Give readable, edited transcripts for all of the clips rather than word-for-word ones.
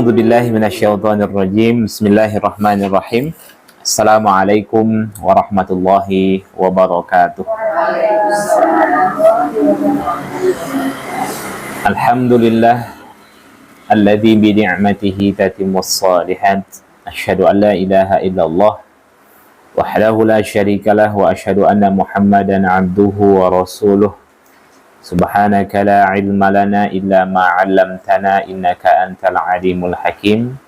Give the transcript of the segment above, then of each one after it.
A'udzu billahi minasyaitonir rajim. Bismillahirrahmanirrahim. Assalamualaikum warahmatullahi wabarakatuh. Alhamdulillah alladzi bi ni'matihi tatimmus shalihat. Asyhadu an la ilaha illallah wahdahu la syarikalah wa asyhadu anna Muhammadan abduhu wa rasuluh. Subhanaka la ilma lana illa ma 'allamtana innaka antal alimul hakim.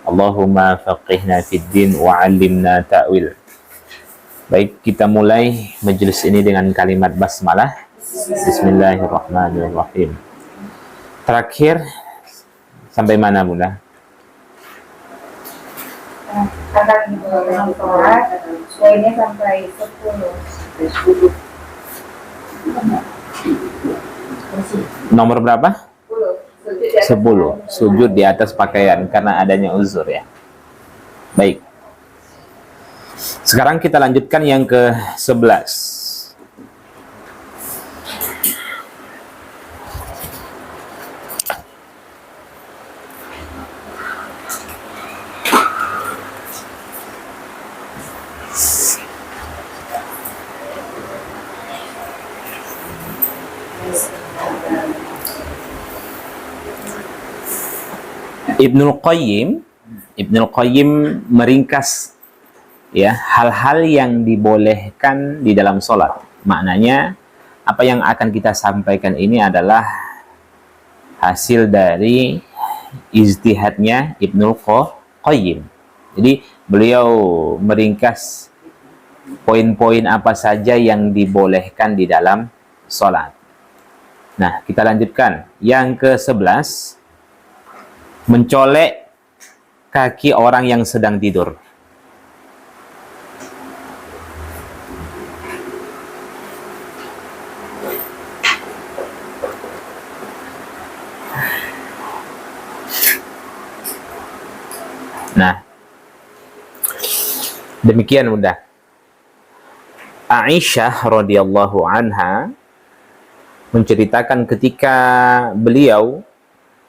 Allahumma faqihna fid din wa 'allimna ta'wil. Baik, kita mulai majelis ini dengan kalimat basmalah. Bismillahirrahmanirrahim. Terakhir sampai mana, Bunda? Poinnya sampai 10. Nomor berapa? 10. Sujud di atas pakaian karena adanya uzur ya. Baik. Sekarang kita lanjutkan yang ke-11. Ibnul Qayyim meringkas ya hal-hal yang dibolehkan di dalam sholat. Maknanya apa yang akan kita sampaikan ini adalah hasil dari ijtihadnya Ibnul Qayyim. Jadi beliau meringkas poin-poin apa saja yang dibolehkan di dalam sholat. Nah, kita lanjutkan yang ke-11. Mencolek kaki orang yang sedang tidur. Nah, demikian Bunda. Aisyah radhiyallahu anha menceritakan ketika beliau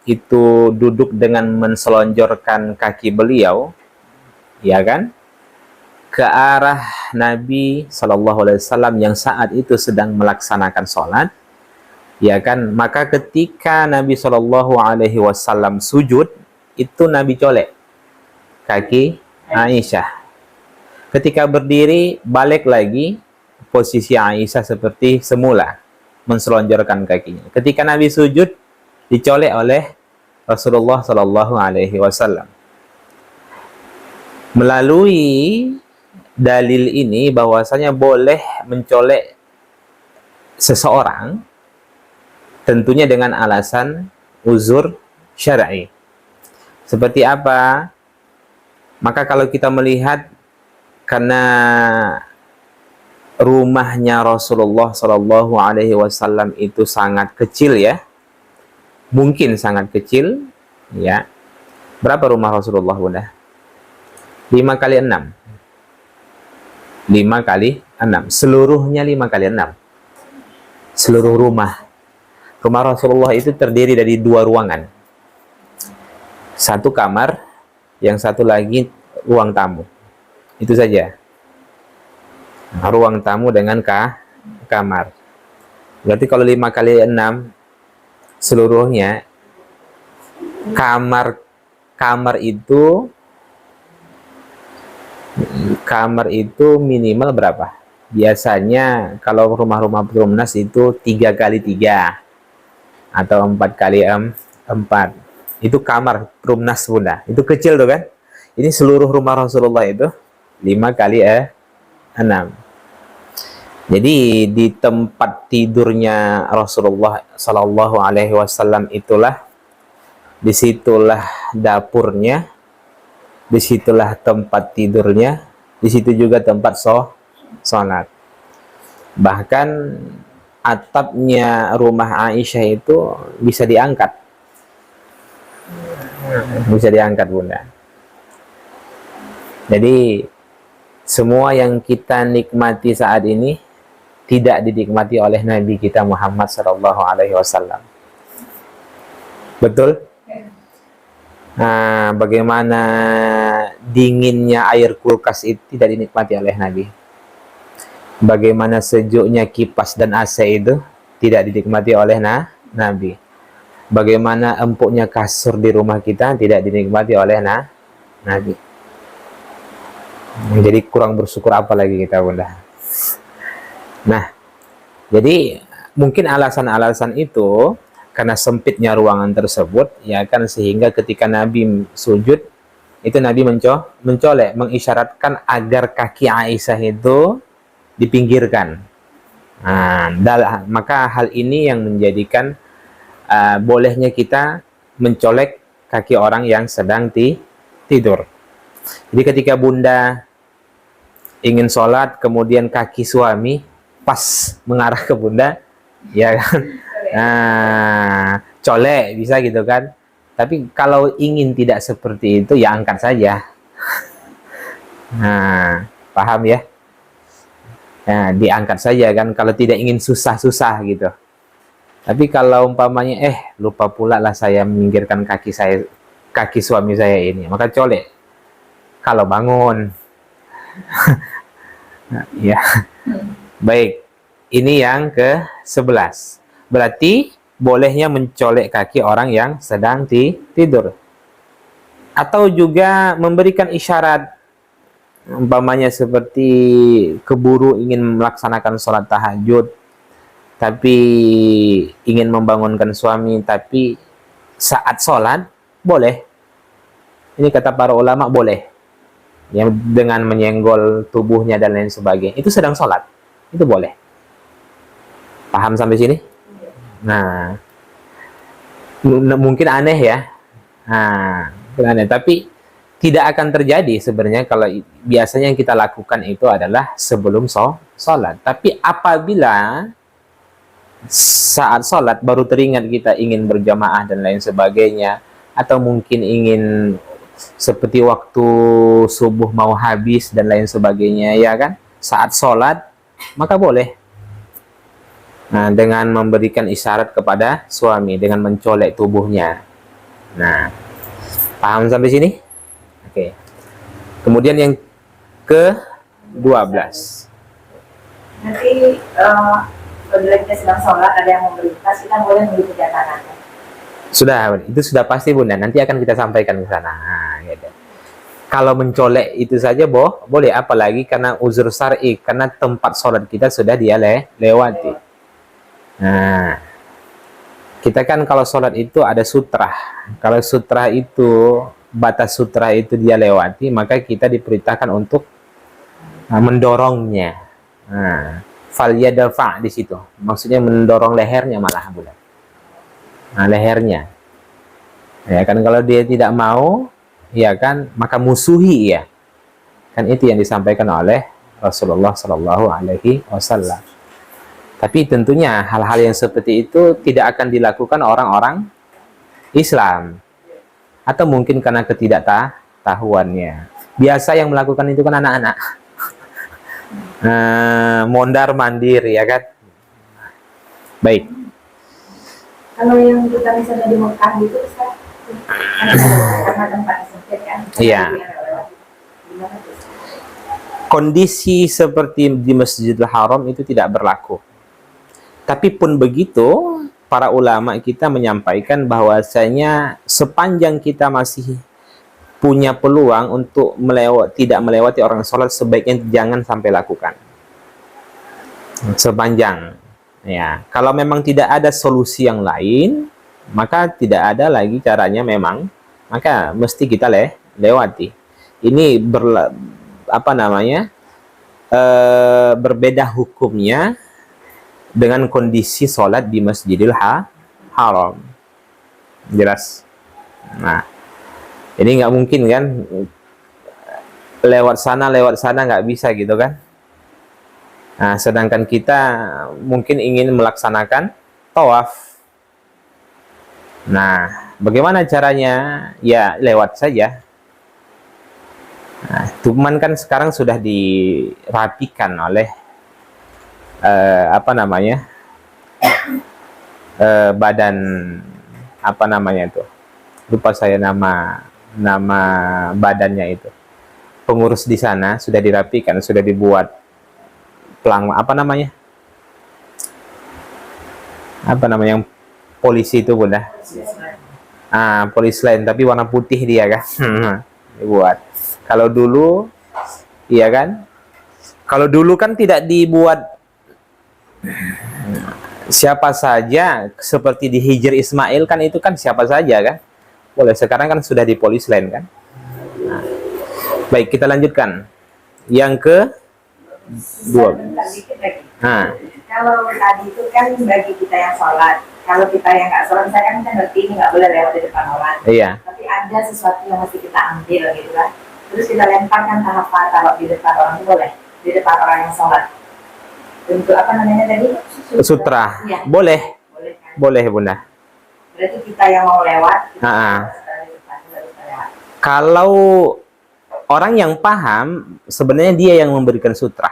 itu duduk dengan menselonjorkan kaki beliau, ya kan, ke arah Nabi SAW yang saat itu sedang melaksanakan sholat, ya kan. Maka ketika Nabi SAW sujud, itu Nabi colek kaki Aisyah. Ketika berdiri, balik lagi posisi Aisyah seperti semula, menselonjorkan kakinya. Ketika Nabi sujud, dicolek oleh Rasulullah Sallallahu Alaihi Wasallam. Melalui dalil ini bahwasanya boleh mencolek seseorang tentunya dengan alasan uzur syar'i. Seperti apa? Maka kalau kita melihat karena rumahnya Rasulullah Sallallahu Alaihi Wasallam itu sangat kecil ya, mungkin sangat kecil ya. Berapa rumah Rasulullah Bunda? 5 kali 6. 5 kali 6. Seluruhnya 5 kali 6. Seluruh rumah Rasulullah itu terdiri dari 2 ruangan. 1 kamar, yang satu lagi ruang tamu. Itu saja. Nah, ruang tamu dengan kamar. Berarti kalau 5 kali 6 seluruhnya, kamar itu minimal berapa? Biasanya kalau rumah-rumah Perumnas itu 3 kali 3 atau 4 kali 4. Itu kamar Perumnas Bunda. Itu kecil tuh kan? Ini seluruh rumah Rasulullah itu 5 kali 6. Jadi di tempat tidurnya Rasulullah Sallallahu Alaihi Wasallam itulah, disitulah dapurnya, disitulah tempat tidurnya, disitu juga tempat sholat. Bahkan atapnya rumah Aisyah itu bisa diangkat, Bunda. Jadi semua yang kita nikmati saat ini tidak dinikmati oleh Nabi kita Muhammad Sallallahu Alaihi Wasallam. Betul? Bagaimana dinginnya air kulkas itu tidak dinikmati oleh Nabi. Bagaimana sejuknya kipas dan AC itu tidak dinikmati oleh Nabi. Bagaimana empuknya kasur di rumah kita tidak dinikmati oleh Nabi. Jadi kurang bersyukur apa lagi kita, Bunda. Nah, jadi mungkin alasan-alasan itu karena sempitnya ruangan tersebut, ya kan, sehingga ketika Nabi sujud itu Nabi mencolek, mengisyaratkan agar kaki Aisyah itu dipinggirkan. Maka hal ini yang menjadikan bolehnya kita mencolek kaki orang yang sedang tidur. Jadi ketika Bunda ingin sholat, kemudian kaki suami pas mengarah ke Bunda, ya kan, colek bisa gitu kan. Tapi kalau ingin tidak seperti itu, ya angkat saja. Paham ya? Diangkat saja kan, kalau tidak ingin susah-susah gitu. Tapi kalau umpamanya lupa pula lah saya meminggirkan kaki suami saya ini, maka colek kalau bangun. Ya. Baik, ini yang ke-11. Berarti bolehnya mencolek kaki orang yang sedang tidur. Atau juga memberikan isyarat, umpamanya seperti keburu ingin melaksanakan sholat tahajud, tapi ingin membangunkan suami, tapi saat sholat boleh. Ini kata para ulama boleh. Yang dengan menyenggol tubuhnya dan lain sebagainya, itu sedang sholat, itu boleh. Paham sampai sini? Nah, mungkin aneh ya. Aneh, tapi tidak akan terjadi sebenarnya kalau biasanya yang kita lakukan itu adalah sebelum sholat. Tapi apabila saat sholat baru teringat kita ingin berjamaah dan lain sebagainya, atau mungkin ingin seperti waktu subuh mau habis dan lain sebagainya, ya kan, saat sholat, maka boleh dengan memberikan isyarat kepada suami dengan mencolek tubuhnya. Nah, paham sampai sini? Oke. Kemudian yang ke-12. Nanti bila kita sedang sholat ada yang melintas, kita boleh mengikuti kanan. Itu sudah pasti Bunda, nanti akan kita sampaikan ke sana. Gitu. Kalau mencolek itu saja boleh, apalagi karena uzur syar'i, karena tempat sholat kita sudah dia lewati. Kita kan kalau sholat itu ada sutra. Kalau sutra itu, batas sutra itu dia lewati, maka kita diperintahkan untuk mendorongnya. Falyadafa di situ, maksudnya mendorong lehernya malah, Bunda. Lehernya, ya kan, kalau dia tidak mau, ya kan, maka musuhi ya, kan itu yang disampaikan oleh Rasulullah Shallallahu Alaihi Wasallam. Tapi tentunya hal-hal yang seperti itu tidak akan dilakukan orang-orang Islam, atau mungkin karena ketidaktahuannya. Biasa yang melakukan itu kan anak-anak, mondar mandir, ya kan. Baik. Kalau yang kita misalnya di Mekah gitu, karena tempatnya sempit kan? Iya. Kondisi seperti di Masjidil Haram itu tidak berlaku. Tapi pun begitu, para ulama kita menyampaikan bahwasanya sepanjang kita masih punya peluang untuk tidak melewati orang sholat, sebaiknya jangan sampai lakukan. Sepanjang. Ya, kalau memang tidak ada solusi yang lain, maka tidak ada lagi caranya memang, maka mesti kita lewati. Ini berbeda hukumnya dengan kondisi sholat di Masjidil Haram. Jelas. Nah, ini nggak mungkin kan, lewat sana nggak bisa gitu kan. Nah, sedangkan kita mungkin ingin melaksanakan tawaf. Nah, bagaimana caranya? Ya, lewat saja. Nah, cuman kan sekarang sudah dirapikan oleh badan lupa saya nama badannya itu. Pengurus di sana sudah dirapikan, sudah dibuat apa namanya yang polisi itu Bunda? Polis lain tapi warna putih dia kan. Dibuat. Kalau dulu iya kan? Kalau dulu kan tidak dibuat siapa saja, seperti di Hijr Ismail kan, itu kan siapa saja kan boleh. Sekarang kan sudah di polis lain kan. Baik, kita lanjutkan yang ke dua. Kalau tadi itu kan bagi kita yang sholat, kalau kita yang nggak sholat, saya kan kita ngerti ini nggak boleh lewat di depan orang. Iya. Tapi ada sesuatu yang mesti kita ambil gitu kan. Terus kita lemparkan tahap taruh di depan orang, itu boleh di depan orang yang sholat. Untuk apa namanya tadi? Sutra. Ya. Boleh. Boleh kan? Boleh Bunda. Berarti kita yang mau lewat. Kalau orang yang paham, sebenarnya dia yang memberikan sutra.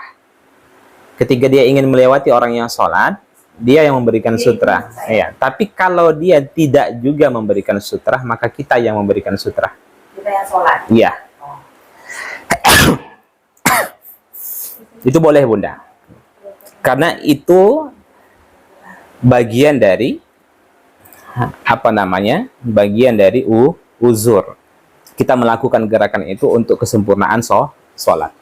Ketika dia ingin melewati orang yang sholat, dia yang memberikan sutra. Iya. Tapi kalau dia tidak juga memberikan sutra, maka kita yang memberikan sutra. Kita yang sholat. Iya. Oh. Itu boleh Bunda. Karena itu bagian dari bagian dari uzur. Kita melakukan gerakan itu untuk kesempurnaan sholat.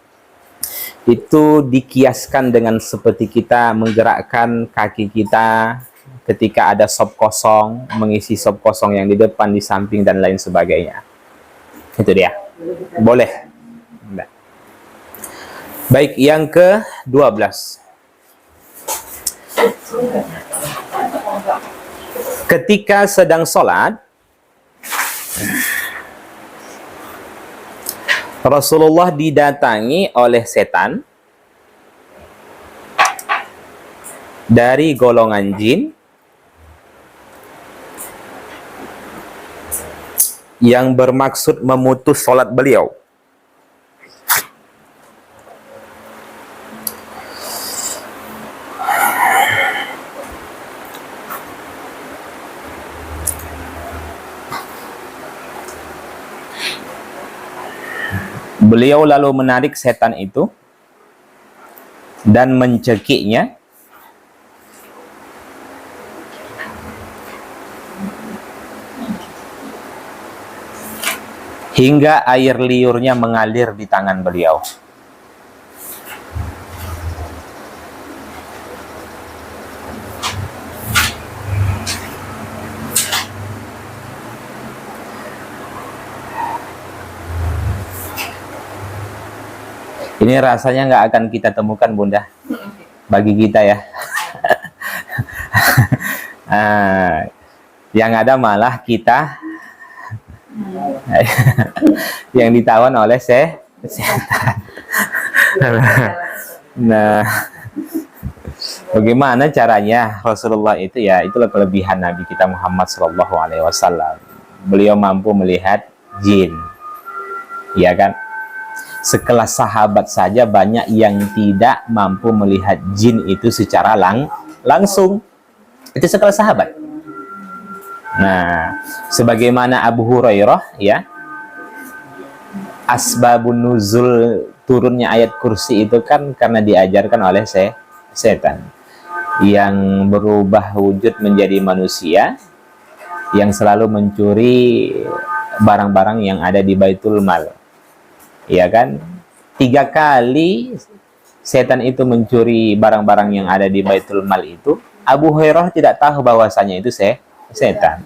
Itu dikiaskan dengan seperti kita menggerakkan kaki kita ketika ada sop kosong, mengisi sop kosong yang di depan, di samping, dan lain sebagainya. Itu dia. Boleh. Baik, yang ke-12. Ketika sedang sholat, Rasulullah didatangi oleh setan dari golongan jin yang bermaksud memutus sholat beliau. Beliau lalu menarik setan itu dan mencekiknya hingga air liurnya mengalir di tangan beliau. Ini rasanya nggak akan kita temukan Bunda, bagi kita ya. Yang ada malah kita yang ditawan oleh setan. Nah, bagaimana caranya Rasulullah itu? Ya, itulah kelebihan Nabi kita Muhammad SAW. Beliau mampu melihat jin, ya kan? Sekelas sahabat saja banyak yang tidak mampu melihat jin itu secara langsung. Itu sekelas sahabat. Nah, sebagaimana Abu Hurairah, ya, asbabun nuzul turunnya ayat kursi itu kan karena diajarkan oleh setan yang berubah wujud menjadi manusia, yang selalu mencuri barang-barang yang ada di Baitul Mal. Ya kan? 3 kali setan itu mencuri barang-barang yang ada di Baitul Mal itu. Abu Hurairah tidak tahu bahwasanya itu setan.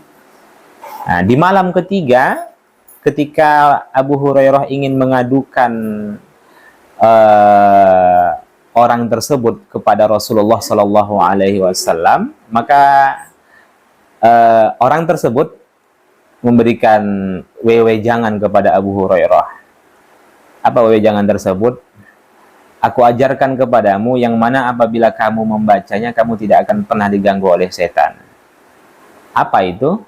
Nah, di malam ketiga, ketika Abu Hurairah ingin mengadukan orang tersebut kepada Rasulullah SAW, maka orang tersebut memberikan wewengan kepada Abu Hurairah. Apa wewengan tersebut? Aku ajarkan kepadamu yang mana apabila kamu membacanya, kamu tidak akan pernah diganggu oleh setan. Apa itu?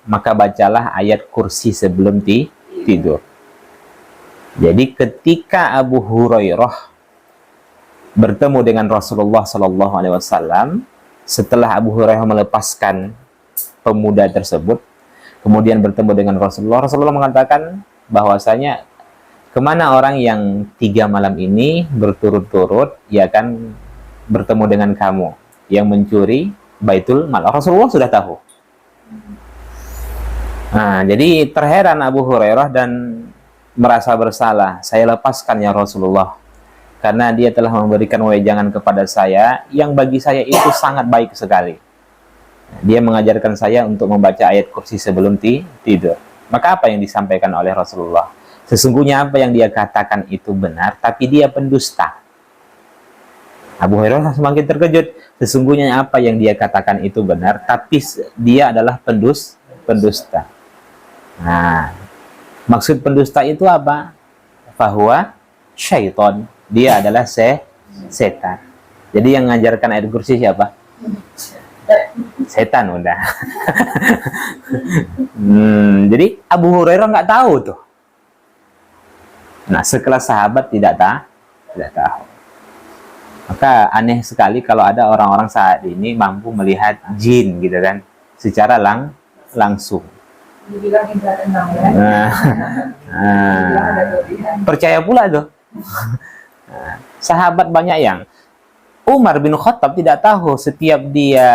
Maka bacalah ayat kursi sebelum tidur. Jadi ketika Abu Hurairah bertemu dengan Rasulullah SAW, setelah Abu Hurairah melepaskan pemuda tersebut, kemudian bertemu dengan Rasulullah. Rasulullah mengatakan bahwasanya kemana orang yang 3 malam ini berturut-turut, ya kan, bertemu dengan kamu yang mencuri Baitul Mal. Rasulullah sudah tahu. Nah, jadi terheran Abu Hurairah dan merasa bersalah. Saya lepaskan ya Rasulullah, karena dia telah memberikan wejangan kepada saya yang bagi saya itu sangat baik sekali. Dia mengajarkan saya untuk membaca ayat kursi sebelum tidur. Maka apa yang disampaikan oleh Rasulullah? Sesungguhnya apa yang dia katakan itu benar, tapi dia pendusta. Abu Hurairah semakin terkejut. Sesungguhnya apa yang dia katakan itu benar, tapi dia adalah pendusta. Nah, maksud pendusta itu apa? Fahuwa syaiton. Dia adalah setan. Jadi yang mengajarkan ayat kursi siapa? Setan udah. Jadi Abu Hurairah nggak tahu tuh. Nah, sekelas sahabat tidak tahu. Maka aneh sekali kalau ada orang-orang saat ini mampu melihat jin gitu kan, secara langsung. Dibilang indra keenam ya. Percaya pula tuh. Sahabat banyak yang Umar bin Khattab tidak tahu setiap dia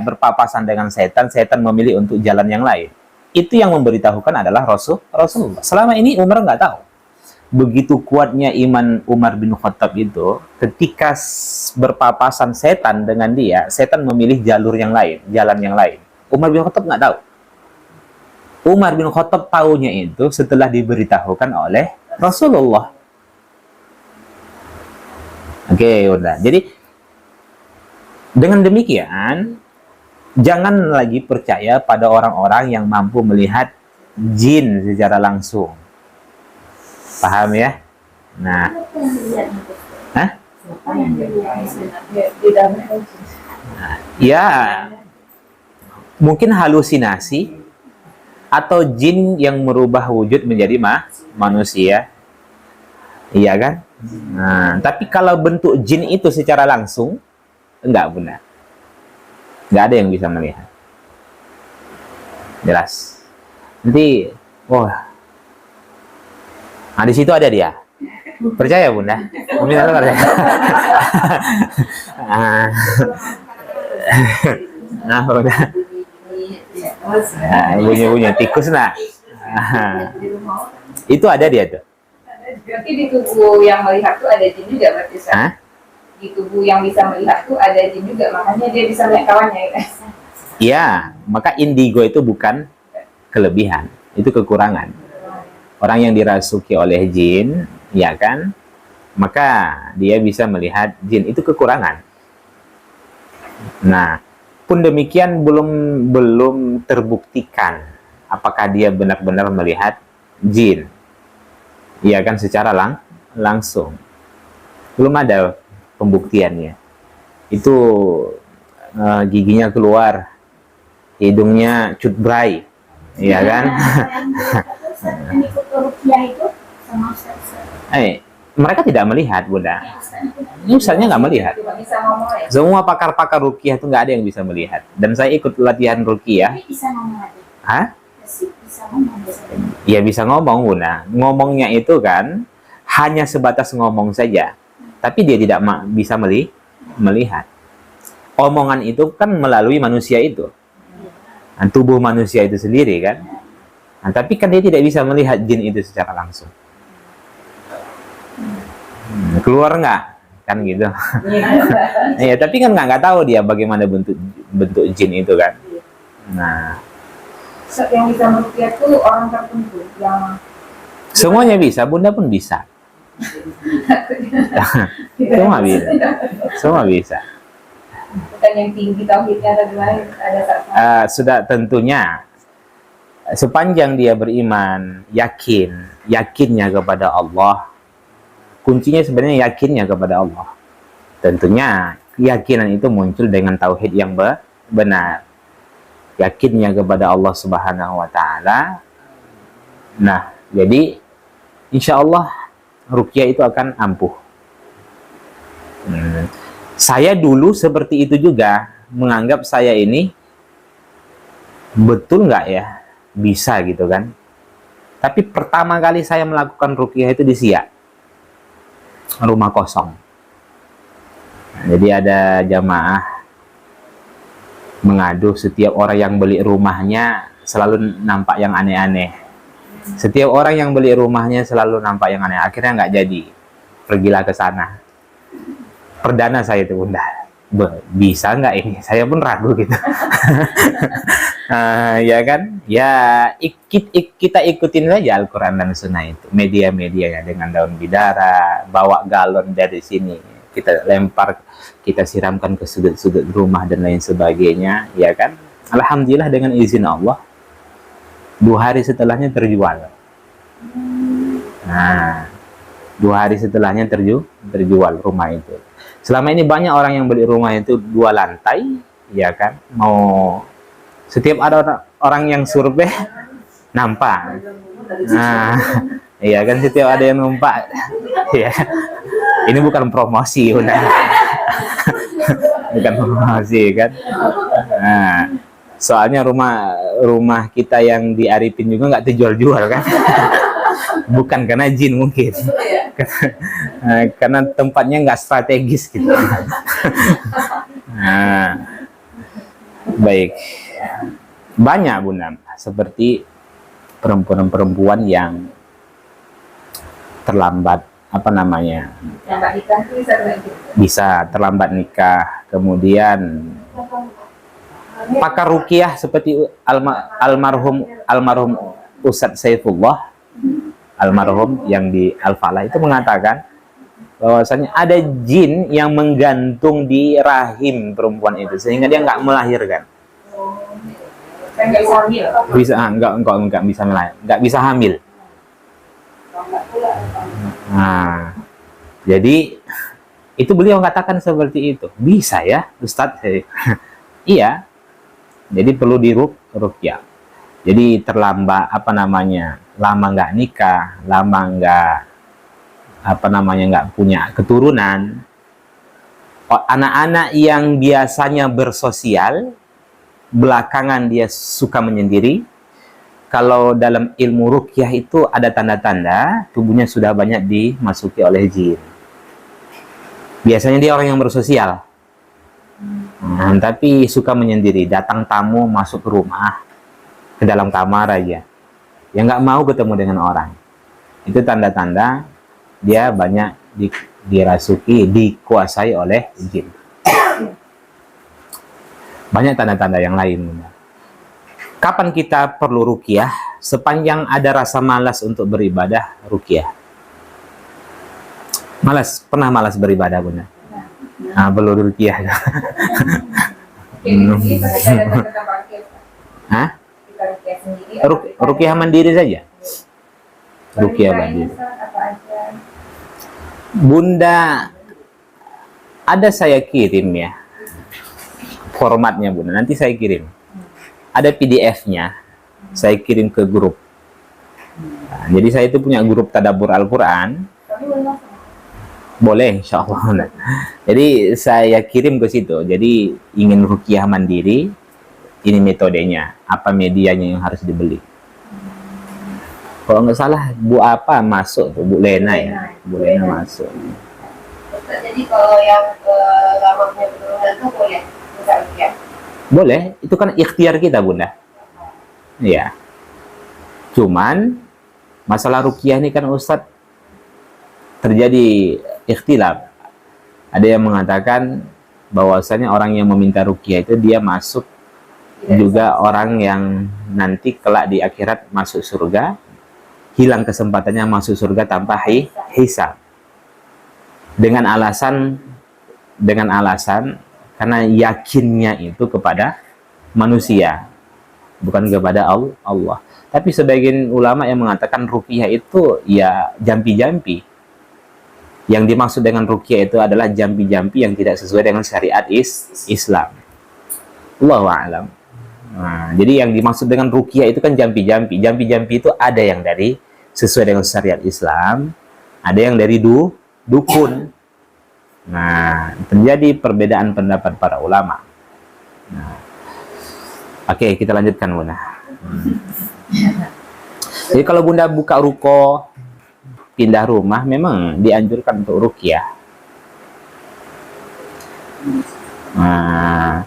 berpapasan dengan setan, setan memilih untuk jalan yang lain. Itu yang memberitahukan adalah Rasulullah. Selama ini Umar nggak tahu. Begitu kuatnya iman Umar bin Khattab itu, ketika berpapasan setan dengan dia, setan memilih jalur yang lain, jalan yang lain. Umar bin Khattab nggak tahu. Umar bin Khattab tahunya itu setelah diberitahukan oleh Rasulullah. Oke, udah. Jadi dengan demikian, jangan lagi percaya pada orang-orang yang mampu melihat jin secara langsung. Paham ya? Nah, ya, mungkin halusinasi atau jin yang merubah wujud menjadi manusia. Iya kan? Nah, tapi kalau bentuk jin itu secara langsung, enggak benar. Enggak ada yang bisa melihat. Jelas. Nanti, nah di situ ada dia. Percaya Bunda? Bunda percaya. Nah, udah. Bunyi tikus nak. Itu ada dia tuh. Berarti di tubuh yang melihat tuh ada jin juga berarti Ustaz? Di tubuh yang bisa melihat tuh ada jin juga, makanya dia bisa melihat kawannya ya. Iya, maka indigo itu bukan kelebihan, itu kekurangan. Orang yang dirasuki oleh jin, ya kan, maka dia bisa melihat jin, itu kekurangan. Nah, pun demikian belum terbuktikan apakah dia benar-benar melihat jin, ya kan, secara langsung. Belum ada pembuktiannya. Itu giginya keluar, hidungnya cutbray, ya kan. Mereka tidak melihat Bunda. Ini Ustaznya nggak melihat. Semua pakar-pakar ruqyah itu nggak ada yang bisa melihat. Dan saya ikut latihan ruqyah. Hah? Ya bisa ngomong Bunda. Ngomongnya itu kan hanya sebatas ngomong saja, tapi dia tidak bisa melihat. Omongan itu kan melalui manusia itu, tubuh manusia itu sendiri kan. Nah, tapi kan dia tidak bisa melihat jin itu secara langsung. Keluar nggak kan gitu. Ya tapi kan nggak tahu dia bagaimana bentuk jin itu kan. Nah, yang bisa melihat tuh orang tertentu yang semuanya bisa, Bunda pun bisa. Semua bisa. Bukan yang tinggi tauhidnya atau gimana, ada sudah tentunya sepanjang dia beriman, yakinnya kepada Allah. Kuncinya sebenarnya yakinnya kepada Allah. Tentunya keyakinan itu muncul dengan tauhid yang benar. Yakinnya kepada Allah Subhanahu wa taala. Nah, jadi insya Allah ruqyah itu akan ampuh. Saya dulu seperti itu juga, menganggap saya ini betul nggak ya bisa gitu kan. Tapi pertama kali saya melakukan ruqyah itu di Siak, rumah kosong. Jadi ada jamaah mengadu setiap orang yang beli rumahnya selalu nampak yang aneh-aneh. Setiap orang yang beli rumahnya selalu nampak yang aneh. Akhirnya nggak jadi. Pergilah ke sana. Perdana saya itu, Bunda. Bisa nggak ini? Saya pun ragu gitu. Ya kan? Ya kita ikutin saja Al-Quran dan Sunnah itu. Media-medianya dengan daun bidara, bawa galon dari sini, kita lempar, kita siramkan ke sudut-sudut rumah dan lain sebagainya, ya kan? Alhamdulillah dengan izin Allah, 2 hari setelahnya terjual. Nah, 2 hari setelahnya terjual rumah itu. Selama ini banyak orang yang beli rumah itu 2 lantai, ya kan? Mau setiap ada orang yang survei nampak. Nah, iya kan, setiap ada yang numpak. Ya. Ini bukan promosi, udah. Bukan promosi kan. Nah, soalnya rumah kita yang di Arifin juga nggak terjual-jual kan. Bukan karena jin mungkin. Karena tempatnya nggak strategis gitu. Nah, baik. Banyak, Bunda, seperti perempuan-perempuan yang terlambat, apa namanya? Terlambat nikah itu Bisa terlambat nikah, kemudian pakar ruqyah seperti almarhum Ustadz Saifullah almarhum yang di Al-Falah itu mengatakan bahwasanya ada jin yang menggantung di rahim perempuan itu sehingga dia nggak melahirkan. Bisa nggak bisa melahirkan, nggak bisa hamil. Nah, jadi itu beliau katakan seperti itu. Bisa ya, Ustadz? Iya. Jadi perlu diruqyah. Jadi terlambat, apa namanya, lama nggak nikah, lama nggak, apa namanya, nggak punya keturunan. Anak-anak yang biasanya bersosial, belakangan dia suka menyendiri. Kalau dalam ilmu ruqyah itu ada tanda-tanda tubuhnya sudah banyak dimasuki oleh jin. Biasanya dia orang yang bersosial, tapi suka menyendiri. Datang tamu masuk ke rumah, ke dalam kamar aja, yang nggak mau ketemu dengan orang. Itu tanda-tanda dia banyak dirasuki, dikuasai oleh jin. Banyak tanda-tanda yang lain. Kapan kita perlu ruqyah? Sepanjang ada rasa malas untuk beribadah, ruqyah. Pernah malas beribadah, Bunda? Nah, perlu ruqyah. Hah? Ruqyah mandiri saja. Ruqyah mandiri. Bunda, ada saya kirim ya formatnya, Bunda. Nanti saya kirim. Ada PDF-nya, saya kirim ke grup. Nah, jadi saya itu punya grup tadabbur Al-Quran. Boleh, insya Allah. Jadi saya kirim ke situ. Jadi ingin ruqyah mandiri, ini metodenya, apa medianya yang harus dibeli. Kalau nggak salah, Bu apa masuk tuh, Bu Lena ya, Bu Lena masuk. Jadi kalau yang lamanya betul-betul itu boleh bisa ruqyah. Boleh, itu kan ikhtiar kita, Bunda. Iya. Cuman masalah ruqyah ini kan, Ustadz, terjadi ikhtilaf. Ada yang mengatakan bahwasanya orang yang meminta ruqyah itu dia masuk juga orang yang nanti kelak di akhirat masuk surga, hilang kesempatannya masuk surga tanpa hisab. Dengan alasan karena yakinnya itu kepada manusia, bukan kepada Allah. Tapi sebagian ulama yang mengatakan ruqyah itu ya jampi-jampi. Yang dimaksud dengan ruqyah itu adalah jampi-jampi yang tidak sesuai dengan syariat Islam. Allahu a'lam. Nah, jadi yang dimaksud dengan ruqyah itu kan jampi-jampi. Jampi-jampi itu ada yang dari sesuai dengan syariat Islam, ada yang dari dukun. Nah, terjadi perbedaan pendapat para ulama. Nah, oke, kita lanjutkan, Bunda. Jadi kalau Bunda buka ruko, pindah rumah, memang dianjurkan untuk ruqyah. Nah,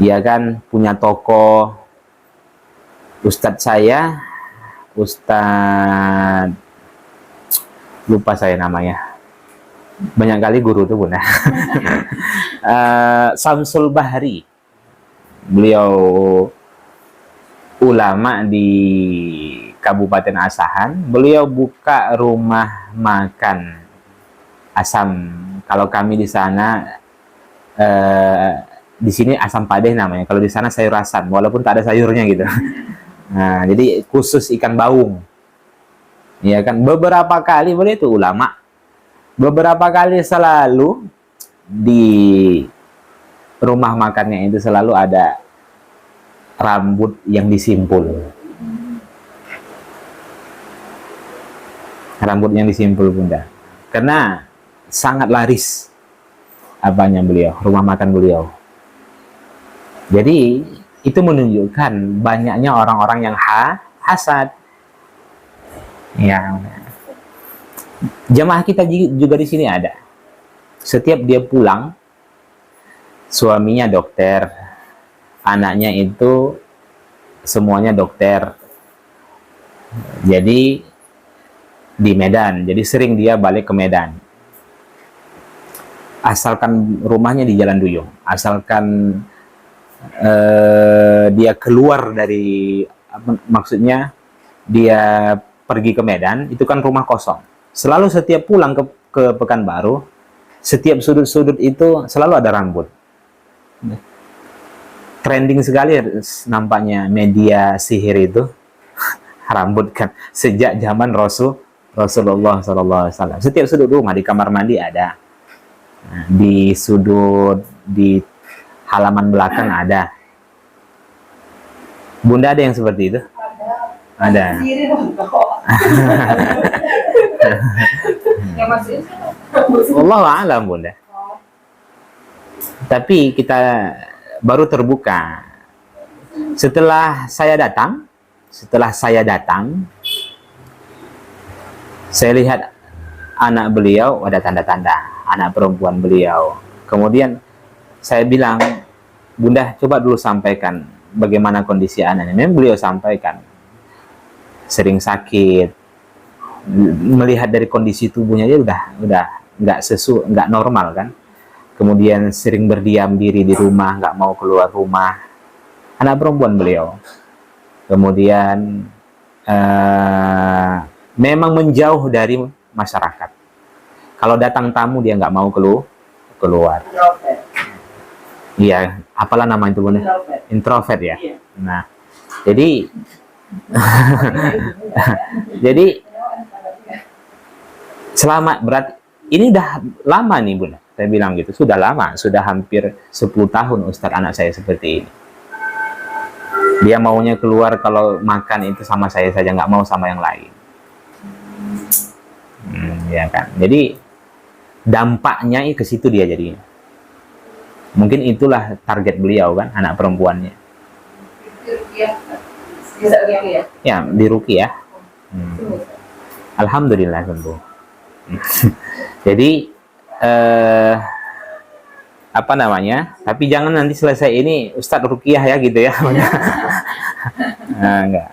dia kan punya toko. Ustadz saya, Ustadz lupa saya namanya. Banyak kali guru tuh Bunda. Samsul Bahri. Beliau ulama di Kabupaten Asahan. Beliau buka rumah makan asam. Kalau kami di sana di sini asam padeh namanya. Kalau di sana sayur asam, walaupun tak ada sayurnya gitu. Nah, jadi khusus ikan baung. Ya kan, beberapa kali boleh itu ulama. Beberapa kali selalu di rumah makannya itu selalu ada rambut yang disimpul. Rambut yang disimpul Bunda. Karena sangat laris apanya beliau, rumah makan beliau. Jadi itu menunjukkan banyaknya orang-orang yang hasad. Ya, jamaah kita juga di sini ada. Setiap dia pulang, suaminya dokter, anaknya itu semuanya dokter. Jadi di Medan, jadi sering dia balik ke Medan. Asalkan rumahnya di Jalan Duyung, asalkan dia keluar dari maksudnya dia pergi ke Medan, itu kan rumah kosong. Selalu setiap pulang ke Pekanbaru, setiap sudut-sudut itu selalu ada rambut. Trending sekali nampaknya media sihir itu. Rambut kan sejak zaman Rasulullah SAW. Setiap sudut rumah, di kamar mandi ada, di sudut di halaman belakang ada. Bunda ada yang seperti itu? Ada. Allah alam Bunda. Tapi kita baru terbuka setelah saya datang. Saya lihat anak beliau ada tanda-tanda, anak perempuan beliau. Kemudian saya bilang, Bunda coba dulu sampaikan bagaimana kondisi anaknya. Memang beliau sampaikan sering sakit, melihat dari kondisi tubuhnya dia udah nggak normal kan. Kemudian sering berdiam diri di rumah, nggak mau keluar rumah. Anak perempuan beliau. Kemudian memang menjauh dari masyarakat. Kalau datang tamu dia nggak mau keluar. Iya, apalah nama itu Bunda? Introvert ya. Nah, jadi jadi selama berarti ini udah lama nih Bunda. Saya bilang gitu, sudah lama, sudah hampir 10 tahun Ustadz anak saya seperti ini. Dia maunya keluar kalau makan itu sama saya saja, nggak mau sama yang lain. Ya kan. Jadi dampaknya ke situ dia jadinya. Mungkin itulah target beliau kan, anak perempuannya. Ya, di Ruqyah. Alhamdulillah sembuh. Jadi apa namanya? Tapi jangan nanti selesai ini Ustadz Ruqyah ya gitu ya. Nah, enggak.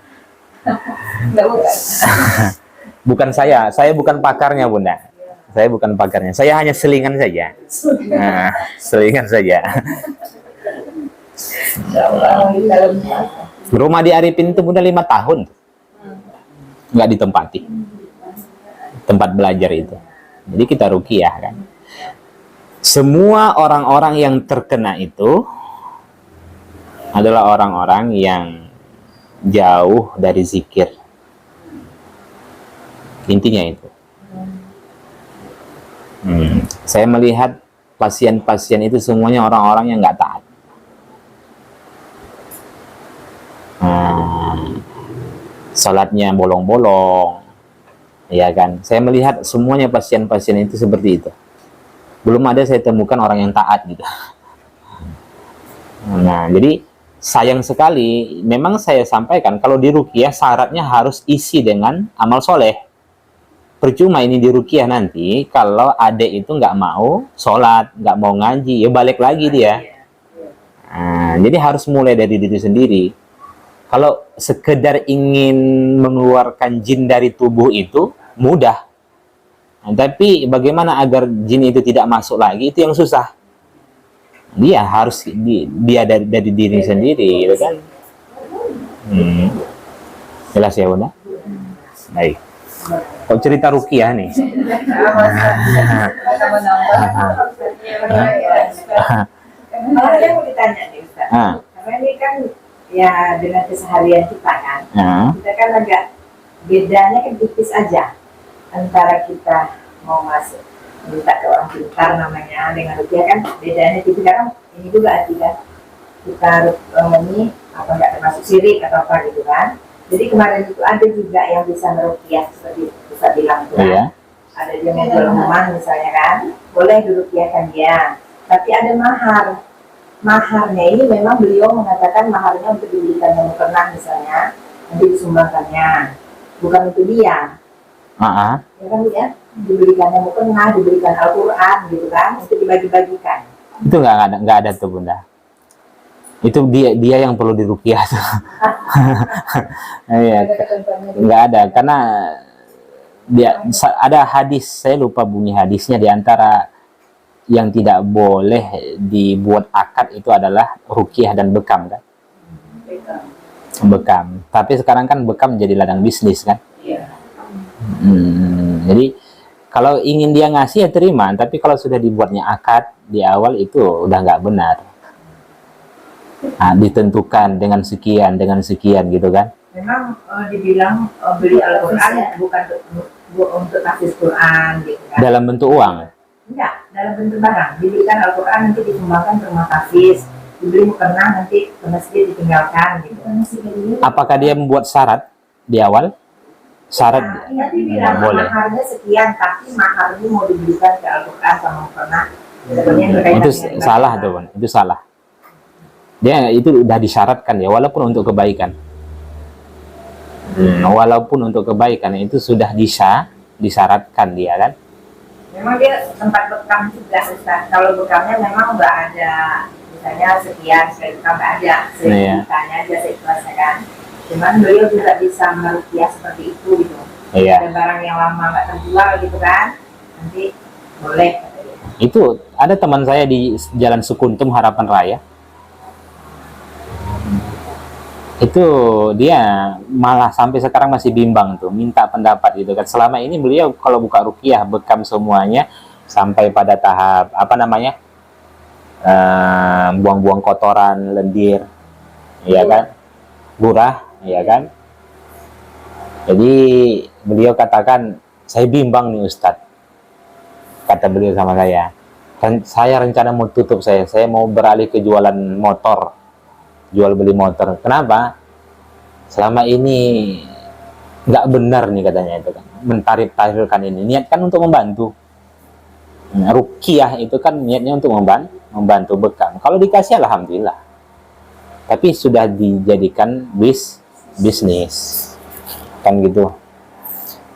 Bukan saya bukan pakarnya Bunda. Saya bukan pakarnya. Saya hanya selingan saja. Nah, selingan saja. Rumah di Arifin itu Bunda 5 tahun. Nggak ditempati. Tempat belajar itu. Jadi kita ruqyah kan. Semua orang-orang yang terkena itu adalah orang-orang yang jauh dari zikir. Intinya itu. Saya melihat pasien-pasien itu semuanya orang-orang yang nggak taat. Salatnya bolong-bolong, ya kan? Saya melihat semuanya pasien-pasien itu seperti itu. Belum ada saya temukan orang yang taat gitu. Nah, jadi sayang sekali, memang saya sampaikan kalau di ruqyah syaratnya harus isi dengan amal soleh. Percuma ini di ruqyah nanti kalau adek itu nggak mau sholat, nggak mau ngaji, ya balik lagi dia. Nah, jadi harus mulai dari diri sendiri. Kalau sekedar ingin mengeluarkan jin dari tubuh itu mudah. Nah, tapi bagaimana agar jin itu tidak masuk lagi, itu yang susah. Dia harus dia dari diri sendiri, gitu kan? Jelas ya Bunda? Baik. Kok cerita ruqyah nih? Malah yang mau ditanya nih Ustaz. Karena ini kan ya dengan keseharian kita kan, kita kan agak bedanya kan tipis aja antara kita mau masuk minta ke orang pintar namanya dengan ruqyah kan bedanya tipis, karena ini juga artinya kita ini apa nggak termasuk syirik atau apa gitu kan. Jadi kemarin itu ada juga yang bisa meruqyah seperti bisa bilang tuh, ada dia menjual rumah misalnya kan, boleh diruqyahkan dia, tapi ada mahar. Maharnya ini memang beliau mengatakan maharnya untuk dibelikan yang mukena misalnya, nanti disumbangkannya, bukan untuk dia. Ya kan ya, dibelikan yang mukena, diberikan Al-Quran gitu kan, untuk dibagi-bagikan. Itu nggak ada tuh Bunda. Itu dia yang perlu diruqyah tuh. Iya, nggak ada, karena dia ada hadis, saya lupa bunyi hadisnya, di antara yang tidak boleh dibuat akad itu adalah ruqyah dan bekam kan. Bekam, tapi sekarang kan bekam jadi ladang bisnis kan. Jadi kalau ingin dia ngasih ya terima, tapi kalau sudah dibuatnya akad di awal itu udah nggak benar. Nah, ditentukan dengan sekian gitu kan. Memang dibilang beli Al-Quran bukan untuk nafis Quran gitu kan. Dalam bentuk uang? Enggak, dalam bentuk barang. Dibelikan Al-Quran nanti disumbangkan ke rumah hafiz, dibeli mukena nanti ke masjid ditinggalkan gitu. Apakah dia membuat syarat di awal? Syarat nggak boleh. Maharnya sekian, tapi maharnya mau dibelikan ke Al-Quran sama mukena. Itu salah tuh, Bang. Itu salah. Dia itu udah disyaratkan ya, walaupun untuk kebaikan. Walaupun untuk kebaikan itu sudah disyaratkan dia kan. Memang dia tempat bekam juga Ustaz. Kalau bekamnya memang nggak ada, misalnya sekian, bekam nggak ada, sedikitnya aja seikhlasnya kan. Cuman beliau juga bisa meruqyah seperti itu gitu. Ada barang yang lama nggak terjual gitu kan, nanti boleh. Itu ada teman saya di Jalan Sukuntum Harapan Raya. Itu dia malah sampai sekarang masih bimbang tuh, minta pendapat gitu kan. Selama ini beliau kalau buka ruqyah bekam semuanya sampai pada tahap apa namanya, buang-buang kotoran, lendir, ya kan, gurah, ya kan. Jadi beliau katakan, saya bimbang nih Ustadz, kata beliau sama saya rencana mau tutup, saya mau beralih ke jualan motor, jual beli motor. Kenapa? Selama ini nggak benar nih katanya itu kan, mentarif-tarifkan ini. Niat kan untuk membantu. Ruqyah itu kan niatnya untuk membantu bekam. Kalau dikasih alhamdulillah. Tapi sudah dijadikan bisnis. Kan gitu.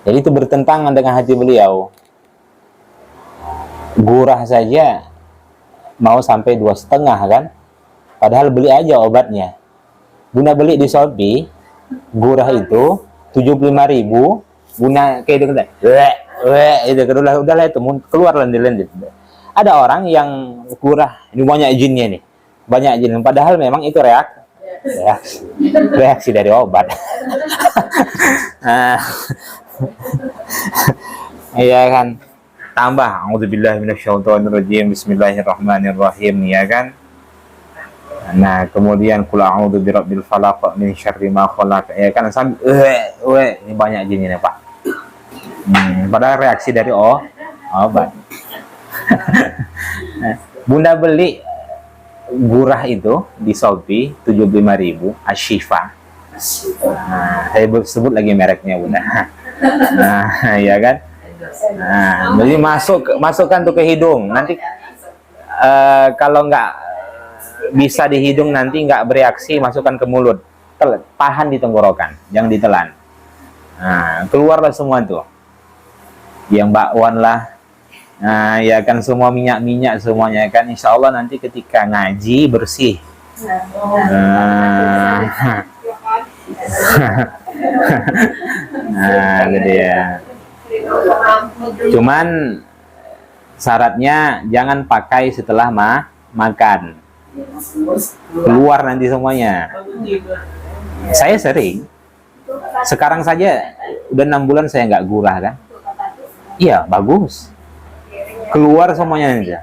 Jadi itu bertentangan dengan hati beliau. Gurah saja mau sampai 2,5 kan? Padahal beli aja obatnya. Bunda beli di Shopee, gurah itu 75.000. Bunda kayak itu itu udahlah itu keluar lendir-lendir. Ada orang yang gurah, ini banyak jinnya nih. Banyak jin, padahal memang itu reaksi dari obat. Iya kan. Tambah a'udzubillahi minasyaitonirrajim, bismillahirrahmanirrahim, ya kan. Nah, kemudian qul a'udzu birabbil falaq min syarri ma khalaq, ya kan, sambil ini banyak jin ini, Pak. Padahal reaksi dari obat. Bunda beli gurah itu di Shopee 75.000, Ashifa. Nah, saya sebut lagi mereknya Bunda. Nah, ya kan. Nah, jadi masukkan tuh ke hidung. Nanti kalau nggak bisa di hidung nanti nggak bereaksi, masukkan ke mulut, tahan di tenggorokan, jangan ditelan. Nah, keluarlah semua tuh, yang bakwan lah, nah ya kan, semua minyak semuanya kan, insya Allah nanti ketika ngaji bersih. Nah gitu ya. Cuman syaratnya jangan pakai setelah makan, keluar nanti semuanya. Saya sering, sekarang saja udah 6 bulan saya nggak gurah kan. Iya bagus, keluar semuanya nanti.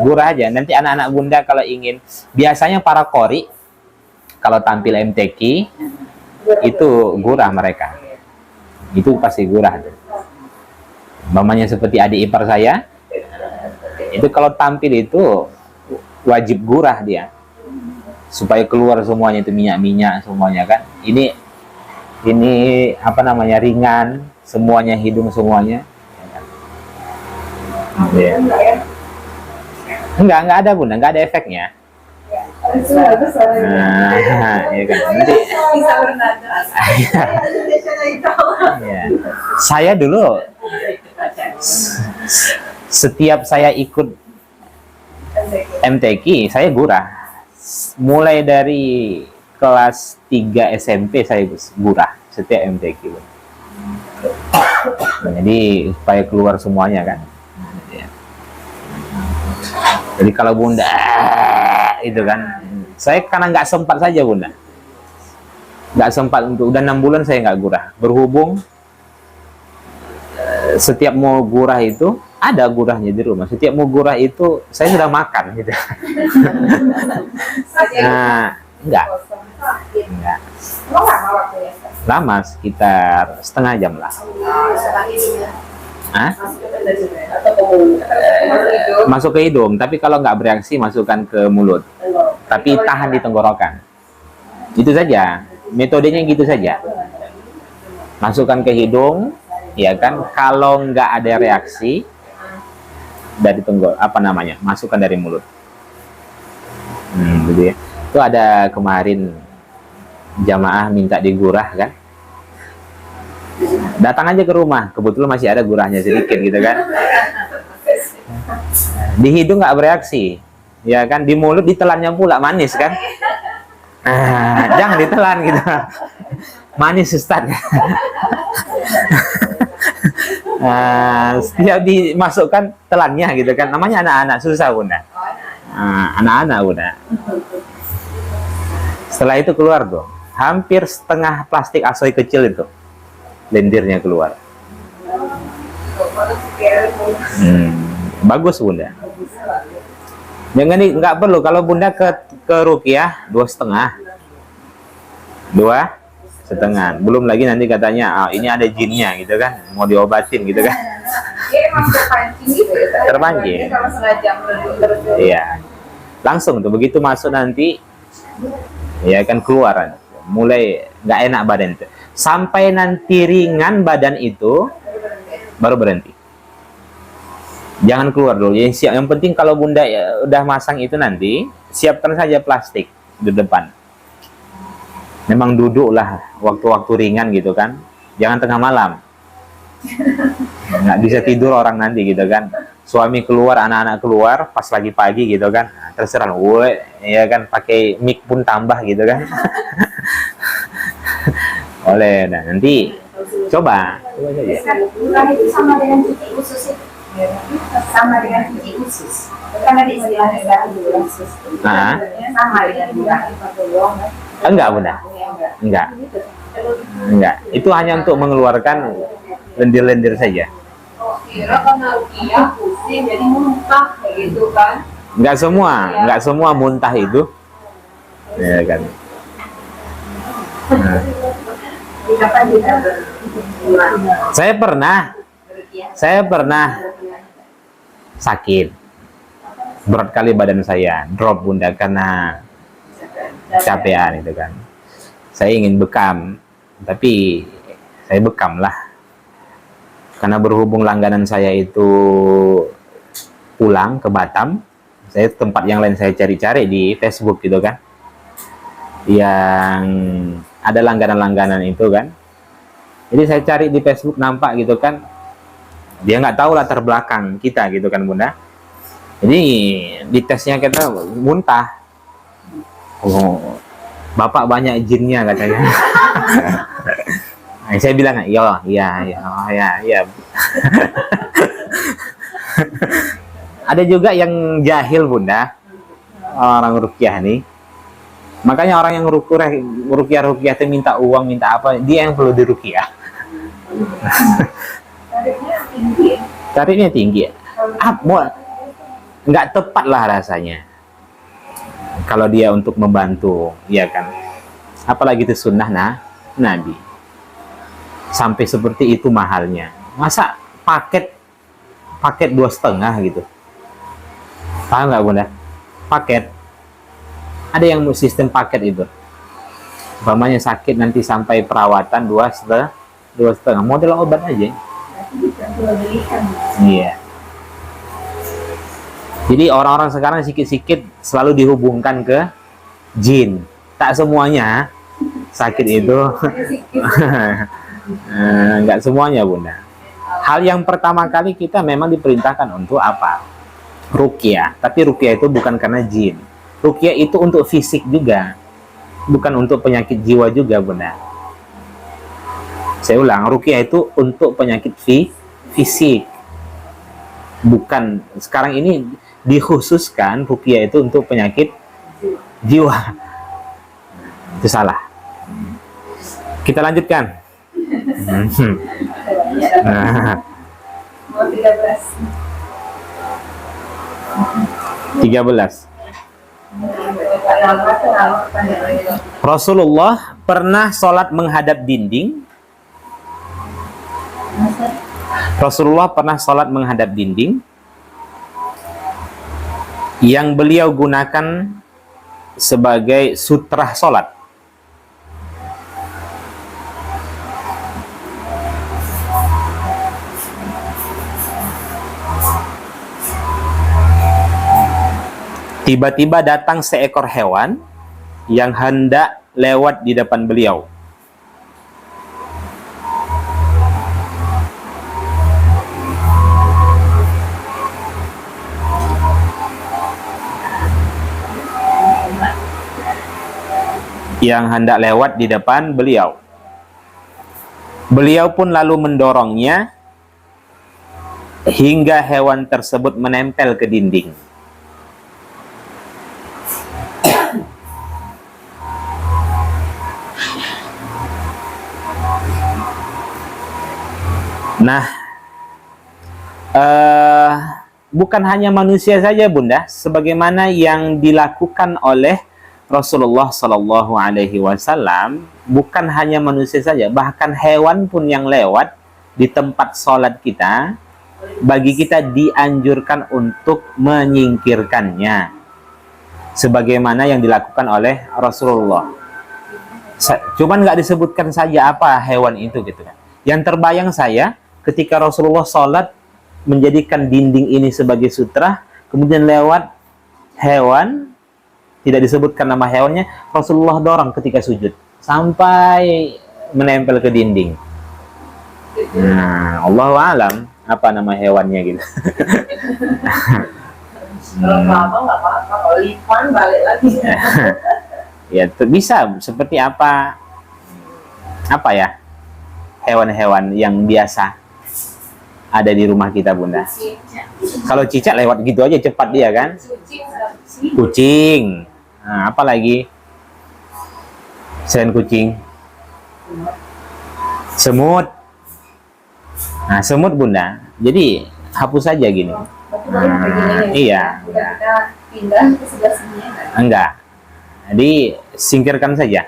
Gurah aja. Nanti anak-anak bunda kalau ingin, biasanya para qori kalau tampil MTQ itu gurah mereka, itu pasti gurah. Mamanya seperti adik ipar saya, itu kalau tampil itu wajib gurah dia, supaya keluar semuanya itu minyak-minyak semuanya kan. Ini apa namanya, ringan semuanya, hidung semuanya. Ya. Enggak ada bunda, enggak ada efeknya. Nah, ya kan. Nanti, ya. Saya dulu setiap saya ikut MTQ saya gurah, mulai dari kelas 3 SMP saya gurah setiap MTQ. Jadi supaya keluar semuanya kan. Jadi kalau bunda itu kan, saya karena nggak sempat saja bunda, nggak sempat untuk, udah 6 bulan saya nggak gurah. Berhubung setiap mau gurah itu ada gurahnya di rumah, setiap mau gurah itu saya sudah makan gitu. Nah, enggak. Lama, sekitar setengah jam lah. Masuk ke hidung, tapi kalau nggak bereaksi masukkan ke mulut, tapi tahan di tenggorokan. Itu saja, metodenya gitu saja. Masukkan ke hidung, ya kan. Kalau nggak ada reaksi dari masukkan dari mulut. Gitu ya. Itu ada kemarin jamaah minta digurah kan, datang aja ke rumah, kebetulan masih ada gurahnya sedikit gitu kan. Di hidung nggak bereaksi, ya kan. Di mulut ditelannya pula, manis kan. Jangan ditelan gitu, manis Ustaz. Setiap dimasukkan telannya gitu kan, namanya anak-anak susah bunda. Anak-anak bunda. Setelah itu keluar tuh, hampir setengah plastik asoy kecil itu, lendirnya keluar. Bagus bunda. Jangan nggak perlu, kalau bunda ke ruqyah 2,5, belum lagi nanti katanya ini ada jinnya gitu kan, mau diobatin gitu kan. Terpancing. Iya, langsung tuh begitu masuk nanti, ya kan, keluaran mulai nggak enak badan itu, sampai nanti ringan badan itu baru berhenti. Jangan keluar dulu. Yang penting kalau bunda ya, udah masang itu nanti siapkan saja plastik di depan. Memang duduklah waktu-waktu ringan gitu kan. Jangan tengah malam. Nggak bisa tidur orang nanti gitu kan. Suami keluar, anak-anak keluar pas lagi pagi gitu kan. Terserah, ya kan, pakai mic pun tambah gitu kan. Oleh, nah nanti coba saja. Itu sama dengan cuci usus itu. Sama dengan cuci usus. Kan ada istilahnya usus. Sama dengan enggak bunda, enggak. Itu hanya untuk mengeluarkan lendir-lendir saja. Kira karena ruqyah pusing jadi muntah gitu kan? Enggak semua muntah itu, ya kan. Saya pernah sakit, berat kali badan saya, drop bunda karena capean itu kan. Saya ingin bekam, tapi saya bekam lah. Karena berhubung langganan saya itu pulang ke Batam, saya tempat yang lain saya cari-cari di Facebook gitu kan, yang ada langganan-langganan itu kan. Jadi saya cari di Facebook, nampak gitu kan, dia nggak tahu latar belakang kita gitu kan Bunda. Jadi di tesnya kita muntah, oh, Bapak banyak jinnya katanya. Nah, saya bilang iya. Ada juga yang jahil Bunda, orang ruqyah nih. Makanya orang yang ruqyah itu minta uang, minta apa, dia yang perlu diruqyah. Tarifnya tinggi. Nggak tepat lah rasanya kalau dia untuk membantu, ya kan? Apalagi itu sunnah Nabi. Sampai seperti itu mahalnya. Masa paket 2,5 gitu? Paham nggak Bunda? Paket. Ada yang sistem paket itu. Umpamanya sakit nanti sampai perawatan 2,5 model obat aja. Iya. Jadi orang-orang sekarang sikit-sikit selalu dihubungkan ke jin. Tak semuanya sakit itu. Enggak semuanya Bunda. Hal yang pertama kali kita memang diperintahkan untuk apa? Ruqyah. Tapi ruqyah itu bukan karena jin. Ruqyah itu untuk fisik juga, bukan untuk penyakit jiwa juga Bunda. Saya ulang, ruqyah itu untuk penyakit fisik, bukan. Sekarang ini dikhususkan ruqyah itu untuk penyakit jiwa. Itu salah. Kita lanjutkan. 13. Rasulullah pernah sholat menghadap dinding. Rasulullah pernah sholat menghadap dinding yang beliau gunakan sebagai sutrah sholat. Tiba-tiba datang seekor hewan yang hendak lewat di depan beliau. Yang hendak lewat di depan beliau. Beliau pun lalu mendorongnya hingga hewan tersebut menempel ke dinding. Nah, bukan hanya manusia saja Bunda, sebagaimana yang dilakukan oleh Rasulullah Shallallahu Alaihi Wasallam, bukan hanya manusia saja, bahkan hewan pun yang lewat di tempat sholat kita, bagi kita dianjurkan untuk menyingkirkannya, sebagaimana yang dilakukan oleh Rasulullah. Cuman nggak disebutkan saja apa hewan itu gitu kan. Yang terbayang saya, ketika Rasulullah sholat menjadikan dinding ini sebagai sutra, kemudian lewat hewan, tidak disebutkan nama hewannya, Rasulullah dorong ketika sujud sampai menempel ke dinding. Nah, Allahu a'lam apa nama hewannya gitu. Kalau apa nggak apa-apa, kalau lipan balik lagi. Ya, bisa seperti apa ya hewan-hewan yang biasa ada di rumah kita Bunda. Kalau cicak lewat gitu aja cepat dia kan. Kucing. Nah, apa lagi selain kucing? Semut. Nah, semut Bunda. Jadi hapus saja gini. Iya. Kita pindah ke sebelah sini ya. Enggak. Jadi singkirkan saja.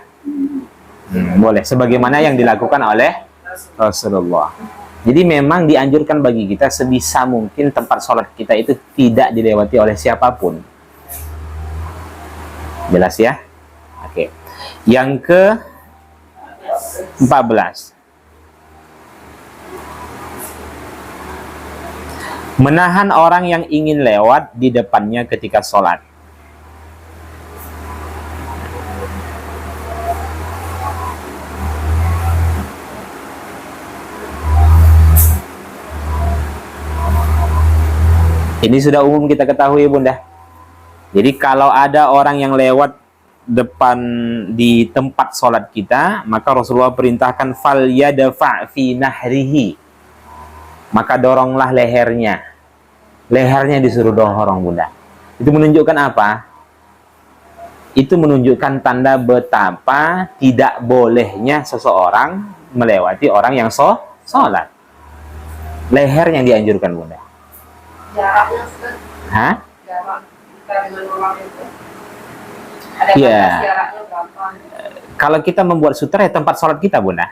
Boleh. Sebagaimana yang dilakukan oleh Rasulullah. Jadi memang dianjurkan bagi kita sebisa mungkin tempat sholat kita itu tidak dilewati oleh siapapun. Jelas ya? Oke. Yang ke 14. Menahan orang yang ingin lewat di depannya ketika sholat. Ini sudah umum kita ketahui, Bunda. Jadi kalau ada orang yang lewat depan di tempat sholat kita, maka Rasulullah perintahkan fal yadfa' fi nahrihi. Maka doronglah lehernya. Lehernya disuruh dorong, Bunda. Itu menunjukkan apa? Itu menunjukkan tanda betapa tidak bolehnya seseorang melewati orang yang sholat. Leher yang dianjurkan, Bunda. Jaraknya, Hah? jarak kita dengan orang itu. Ada Iya. batas jaraknya berapa? Kalau kita membuat sutra ya tempat sholat kita, Bunda.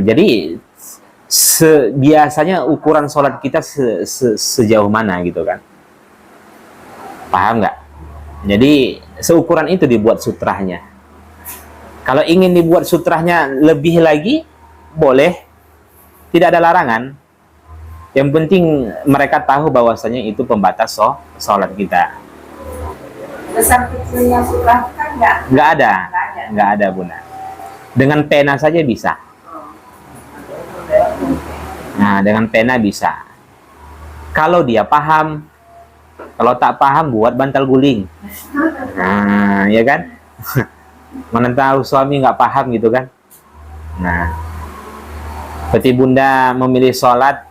Jadi biasanya ukuran sholat kita sejauh mana gitu kan? Paham nggak? Jadi seukuran itu dibuat sutrahnya. Kalau ingin dibuat sutrahnya lebih lagi, boleh. Tidak ada larangan. Yang penting mereka tahu bahwasanya itu pembatas sholat kita. Besar kecilnya sutra kan Nggak ada, Bunda. Dengan pena saja bisa. Nah, dengan pena bisa. Kalau dia paham, kalau tak paham buat bantal guling. Nah, ya kan? Mana tahu suami nggak paham gitu kan? Nah, seperti Bunda memilih sholat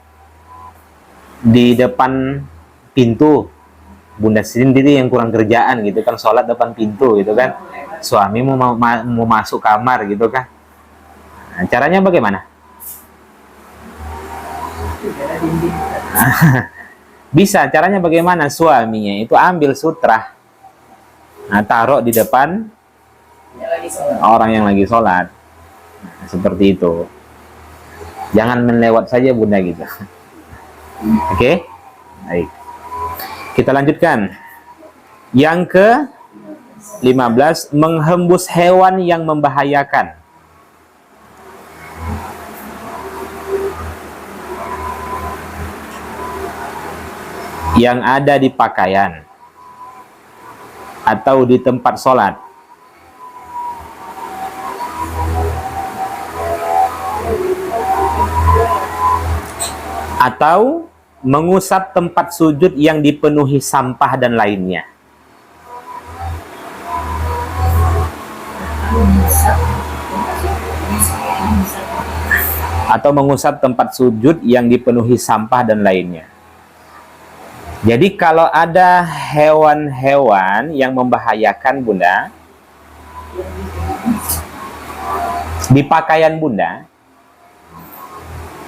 di depan pintu, Bunda sendiri yang kurang kerjaan gitu kan, sholat depan pintu gitu kan, suami mau masuk kamar gitu kan. Nah, caranya bagaimana? Bisa, caranya bagaimana? Suaminya itu ambil sutra, nah, taruh di depan orang yang lagi sholat. Nah, seperti itu. Jangan melewat saja, Bunda, gitu. Oke? Baik. Kita lanjutkan. Yang ke-15, menghembus hewan yang membahayakan. Yang ada di pakaian atau di tempat sholat. Atau mengusap tempat sujud yang dipenuhi sampah dan lainnya. Atau mengusap tempat sujud yang dipenuhi sampah dan lainnya. Jadi kalau ada hewan-hewan yang membahayakan, Bunda, di pakaian Bunda,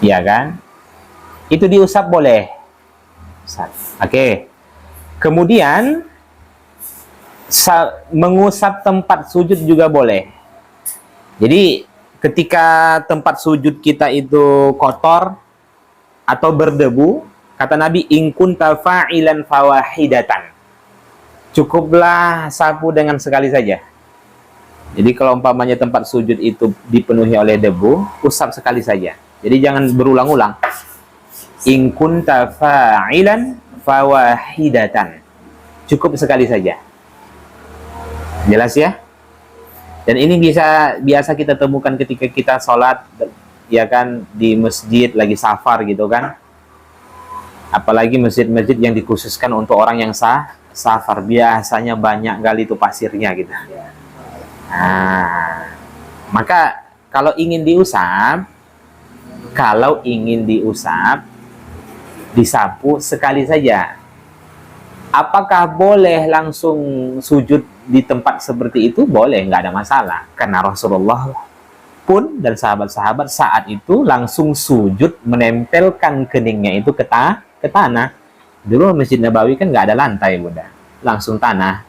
ya kan? Itu diusap boleh. Oke. Kemudian mengusap tempat sujud juga boleh. Jadi ketika tempat sujud kita itu kotor atau berdebu, kata Nabi, in kunta fa'ilan fawahidatan. Cukuplah sapu dengan sekali saja. Jadi kalau umpamanya tempat sujud itu dipenuhi oleh debu, usap sekali saja. Jadi jangan berulang-ulang. In kunta fa'ilan fawahidatan. Cukup sekali saja. Jelas ya? Dan ini biasa kita temukan ketika kita sholat, ya kan, di masjid lagi safar gitu kan. Apalagi masjid-masjid yang dikhususkan untuk orang yang safar, biasanya banyak kali itu pasirnya gitu. Nah, maka kalau ingin diusap, disapu sekali saja. Apakah boleh langsung sujud di tempat seperti itu? Boleh, nggak ada masalah. Karena Rasulullah pun dan sahabat-sahabat saat itu langsung sujud menempelkan keningnya itu ke tanah. Dulu Masjid Nabawi kan nggak ada lantai, Bunda. Langsung tanah.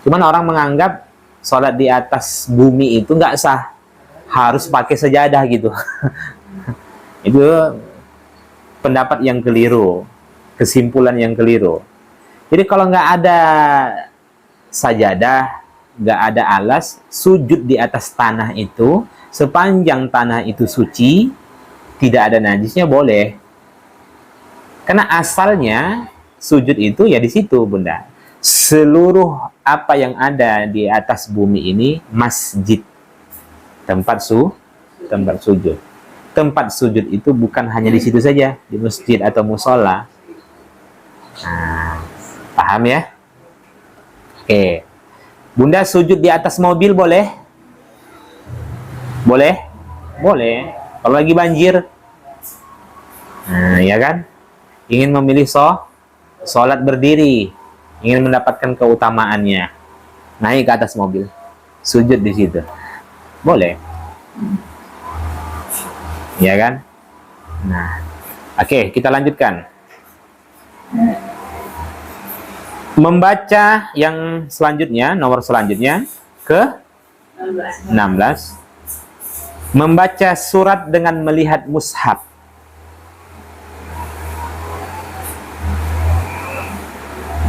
Cuman orang menganggap sholat di atas bumi itu nggak sah. Harus pakai sejadah gitu. Itu pendapat yang keliru, kesimpulan yang keliru. Jadi kalau nggak ada sajadah, nggak ada alas, sujud di atas tanah itu, sepanjang tanah itu suci, tidak ada najisnya boleh. Karena asalnya sujud itu ya di situ, Bunda. Seluruh apa yang ada di atas bumi ini masjid, tempat sujud. Tempat sujud itu bukan hanya di situ saja, di masjid atau musola. Nah, paham ya? Oke. Bunda sujud di atas mobil boleh? Boleh? Boleh. Kalau lagi banjir, nah, ya kan? Ingin memilih sholat berdiri, ingin mendapatkan keutamaannya, naik ke atas mobil, sujud di situ, boleh, ya kan? Nah, oke, kita lanjutkan. Membaca yang selanjutnya, nomor selanjutnya ke 16. Membaca surat dengan melihat mushaf.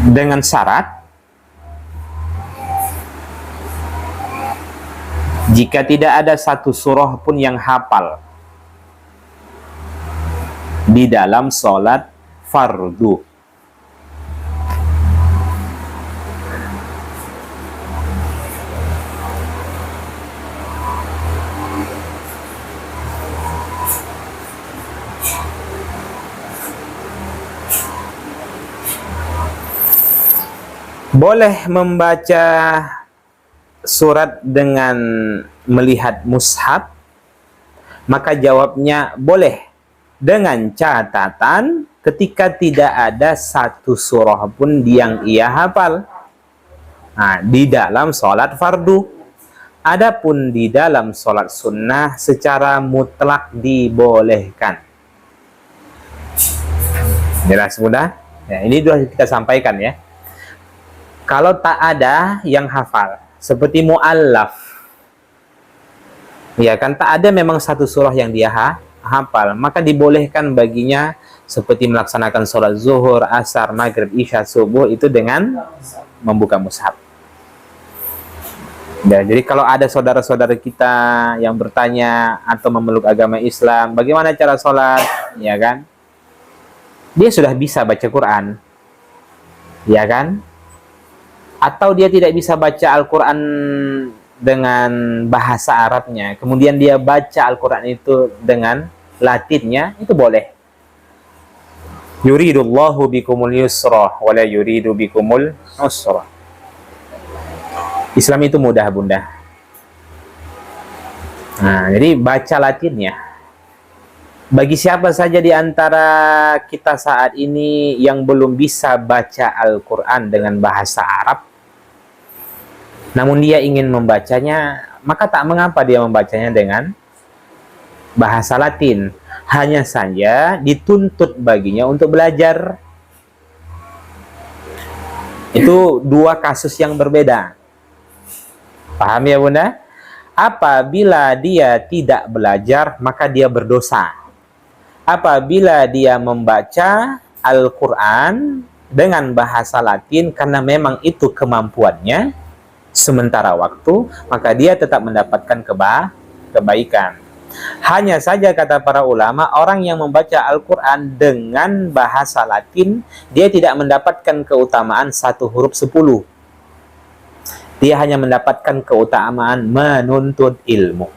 Dengan syarat jika tidak ada satu surah pun yang hafal di dalam sholat fardu. Boleh membaca surat dengan melihat mushaf? Maka jawabnya boleh, dengan catatan ketika tidak ada satu surah pun yang ia hafal. Nah, di dalam sholat fardu. Adapun di dalam sholat sunnah secara mutlak dibolehkan. Jelas, Bunda? Ya, ini sudah kita sampaikan ya. Kalau tak ada yang hafal, seperti mu'allaf, ya kan, tak ada memang satu surah yang dia hafal, maka dibolehkan baginya seperti melaksanakan sholat zuhur, asar, maghrib, isya, subuh itu dengan membuka mushaf. Ya, jadi kalau ada saudara-saudara kita yang bertanya atau memeluk agama Islam, bagaimana cara sholat, ya kan? Dia sudah bisa baca Quran, ya kan? Atau dia tidak bisa baca Al-Quran dengan bahasa Arabnya, kemudian dia baca Al-Quran itu dengan Latinnya, itu boleh. Yuridullahu bikumul yusra wa la yuridu bikumul usra. Islam itu mudah, Bunda. Nah, jadi baca Latinnya. Bagi siapa saja di antara kita saat ini yang belum bisa baca Al-Quran dengan bahasa Arab, namun dia ingin membacanya, maka tak mengapa dia membacanya dengan bahasa Latin. Hanya saja dituntut baginya untuk belajar. Itu dua kasus yang berbeda. Paham ya, Bunda? Apabila dia tidak belajar, maka dia berdosa. Apabila dia membaca Al-Quran dengan bahasa Latin karena memang itu kemampuannya sementara waktu, maka dia tetap mendapatkan kebaikan. Hanya saja kata para ulama, orang yang membaca Al-Quran dengan bahasa Latin, dia tidak mendapatkan keutamaan satu huruf 10. Dia hanya mendapatkan keutamaan menuntut ilmu.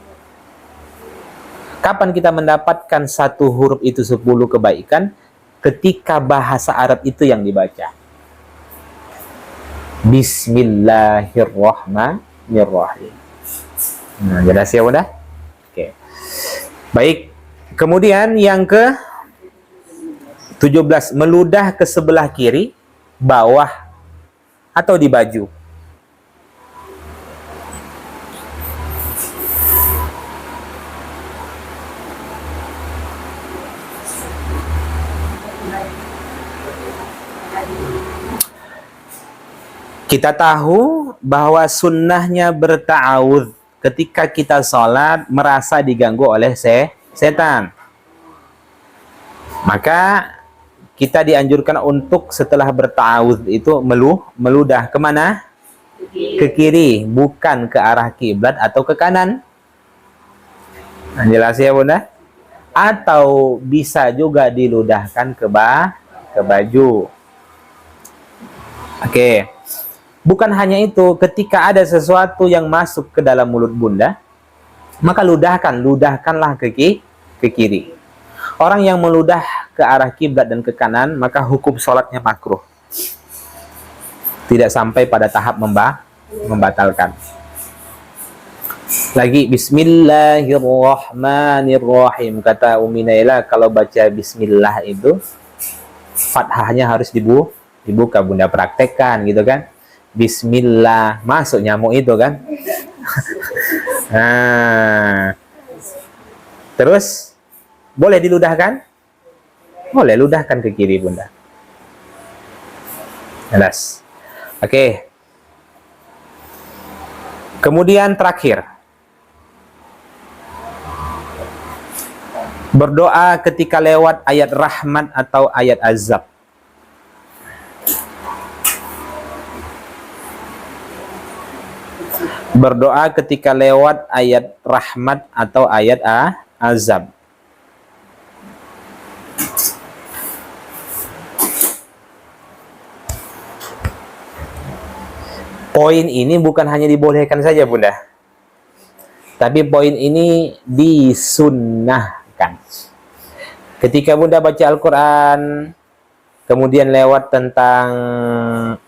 Kapan kita mendapatkan satu huruf itu 10 kebaikan? Ketika bahasa Arab itu yang dibaca. Bismillahirrahmanirrahim. Nah, jelas ya, Bunda? Oke. Baik. Kemudian yang ke 17, meludah ke sebelah kiri, bawah, atau di baju. Kita tahu bahwa sunnahnya berta'awudz ketika kita sholat merasa diganggu oleh setan. Maka kita dianjurkan untuk setelah berta'awudz itu meludah kemana? Ke kiri, bukan ke arah kiblat atau ke kanan. Nah, jelas ya, Bunda? atau bisa juga diludahkan ke baju. Oke. Bukan hanya itu, ketika ada sesuatu yang masuk ke dalam mulut bunda, maka ludahkanlah ke kiri. Orang yang meludah ke arah kiblat dan ke kanan, maka hukum sholatnya makruh. Tidak sampai pada tahap membatalkan. Lagi, Bismillahirrahmanirrahim. Kata Umi Naila, kalau baca Bismillah itu, fathahnya harus dibuka. Bunda praktekkan gitu kan. Bismillah, masuk nyamuk itu kan. Nah, terus boleh diludahkan? Boleh, ludahkan ke kiri bunda. Jelas. Oke. Kemudian terakhir, berdoa ketika lewat ayat rahmat atau ayat azab. Berdoa ketika lewat ayat rahmat atau ayat azab. Poin ini bukan hanya dibolehkan saja bunda, tapi poin ini disunnahkan. Ketika bunda baca Al-Quran, kemudian lewat tentang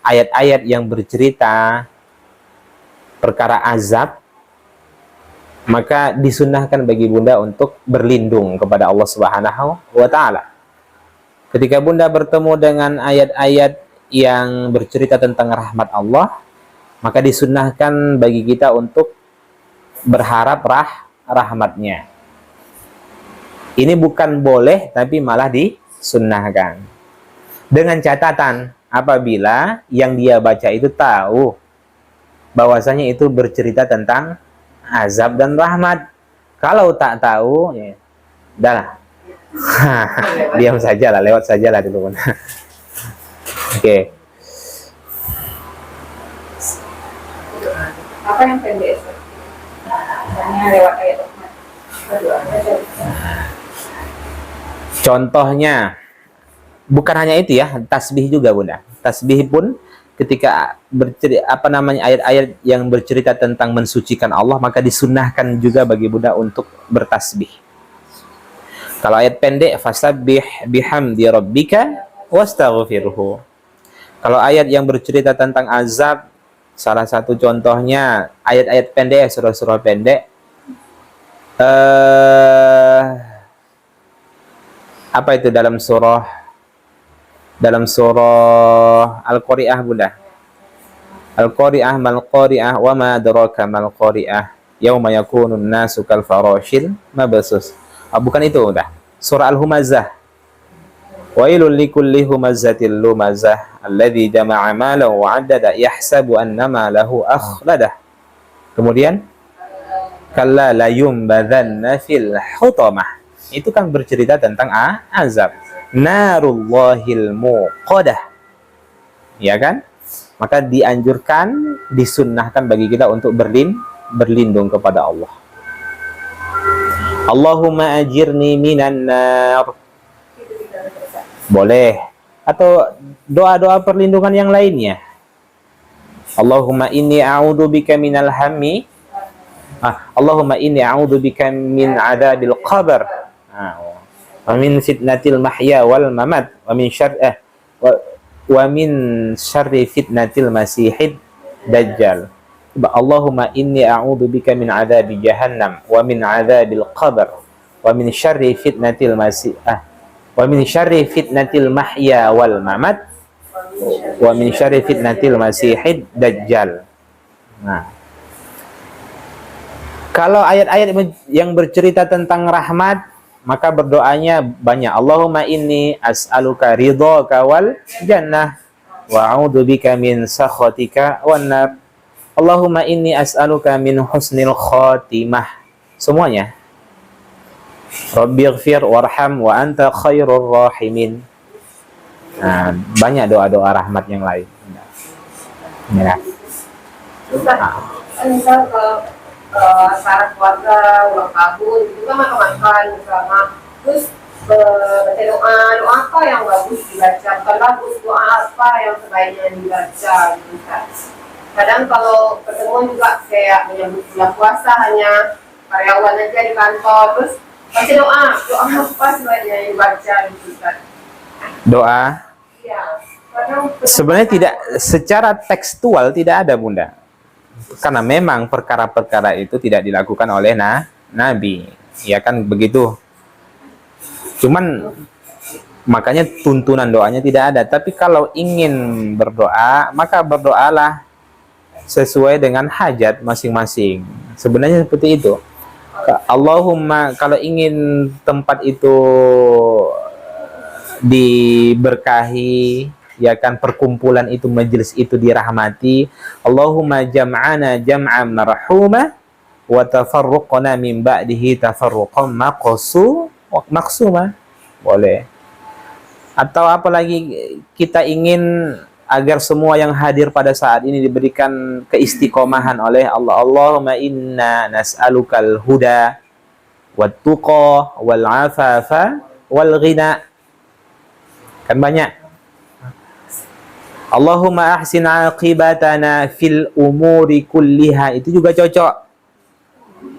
ayat-ayat yang bercerita perkara azab, maka disunnahkan bagi bunda untuk berlindung kepada Allah Subhanahu wa Ta'ala. Ketika bunda bertemu dengan ayat-ayat yang bercerita tentang rahmat Allah, maka disunnahkan bagi kita untuk berharap rahmatnya. Ini bukan boleh, tapi malah disunnahkan. Dengan catatan, apabila yang dia baca itu tahu bahwasanya itu bercerita tentang azab dan rahmat. Kalau tak tahu, ya udahlah. Diam sajalah, lewat sajalah dulu. Oke. Apa yang pendek? Hanya lewat ayat rahmat. Contohnya, bukan hanya itu ya, tasbih juga bunda. Tasbih pun ketika ayat-ayat yang bercerita tentang mensucikan Allah, maka disunnahkan juga bagi bunda untuk bertasbih. Kalau ayat pendek, fasabbih bihamdi rabbika wastaghfirhu. Kalau ayat yang bercerita tentang azab, salah satu contohnya ayat-ayat pendek, surah-surah pendek. Apa itu dalam surah Al-Qari'ah bunda? Al-Qari'ah mal qari'ah wa ma adraka mal qari'ah yauma yakunun nasu kal farashil mabsus. Bukan itu bunda. Surah Al-Humazah. Wailul likulli humazatil lumazah alladzi jama'a malahu wa 'addada yahsabu annama lahu akhladah. Kemudian kalla la yumbadhanna fil hutamah. Itu kan bercerita tentang azab. Narullahil muqadah. Ya kan? Maka dianjurkan, disunnahkan bagi kita untuk berlindung kepada Allah. Allahumma ajirni minan nar. Boleh. Atau doa-doa perlindungan yang lainnya. Allahumma inni a'udzubika minal hammi. Allahumma inni a'udzubika min adzabil qabr. Wa min fitnatil mahya wal mamat wa min syarri fitnatil masihid dajjal. Allahumma inni a'udzubika min adzabi jahannam wa min adzabil qabr wa min syarri fitnatil wa min syarri fitnatil mahya wal mamat wa min syarri fitnatil masihid dajjal. Nah, kalau ayat-ayat yang bercerita tentang rahmat, maka berdoanya banyak. Allahumma inni as'aluka ridhaka wal jannah wa a'udzubika min sakhatika wan nar. Allahumma inni as'aluka min husnil khatimah. Semuanya. Rabbighfir warham wa anta khairur rahimin. Nah, banyak doa-doa rahmat yang lain. Ya. Misal kalau syarat keluarga, ulang tahun, itu kan makan bersama. Terus baca doa apa yang bagus dibaca, bukan bagus, doa apa yang sebaiknya dibaca gitu kan. Kadang kalau pertemuan juga kayak menyambut bulan puasa hanya karyawan aja di kantor, terus baca doa apa sebaiknya dibaca gitu kan. Doa Iya, kadang sebenarnya tidak secara tekstual tidak ada Bunda, karena memang perkara-perkara itu tidak dilakukan oleh Nabi, ya kan begitu. Cuman makanya tuntunan doanya tidak ada. Tapi kalau ingin berdoa, maka berdoalah sesuai dengan hajat masing-masing. Sebenarnya seperti itu. Allahumma, kalau ingin tempat itu diberkahi, ya kan, perkumpulan itu, majelis itu dirahmati, Allahumma jam'ana jam'an marhuma wa tafarruqna min ba'dihi tafarruqan maksuma, boleh. Atau apalagi kita ingin agar semua yang hadir pada saat ini diberikan keistiqomahan oleh Allah. Allahumma inna nas'alukal huda wat tuqa wal afafa wal ghina. Kan banyak. Allahumma ahsin aqibatana fil umuri kulliha, itu juga cocok.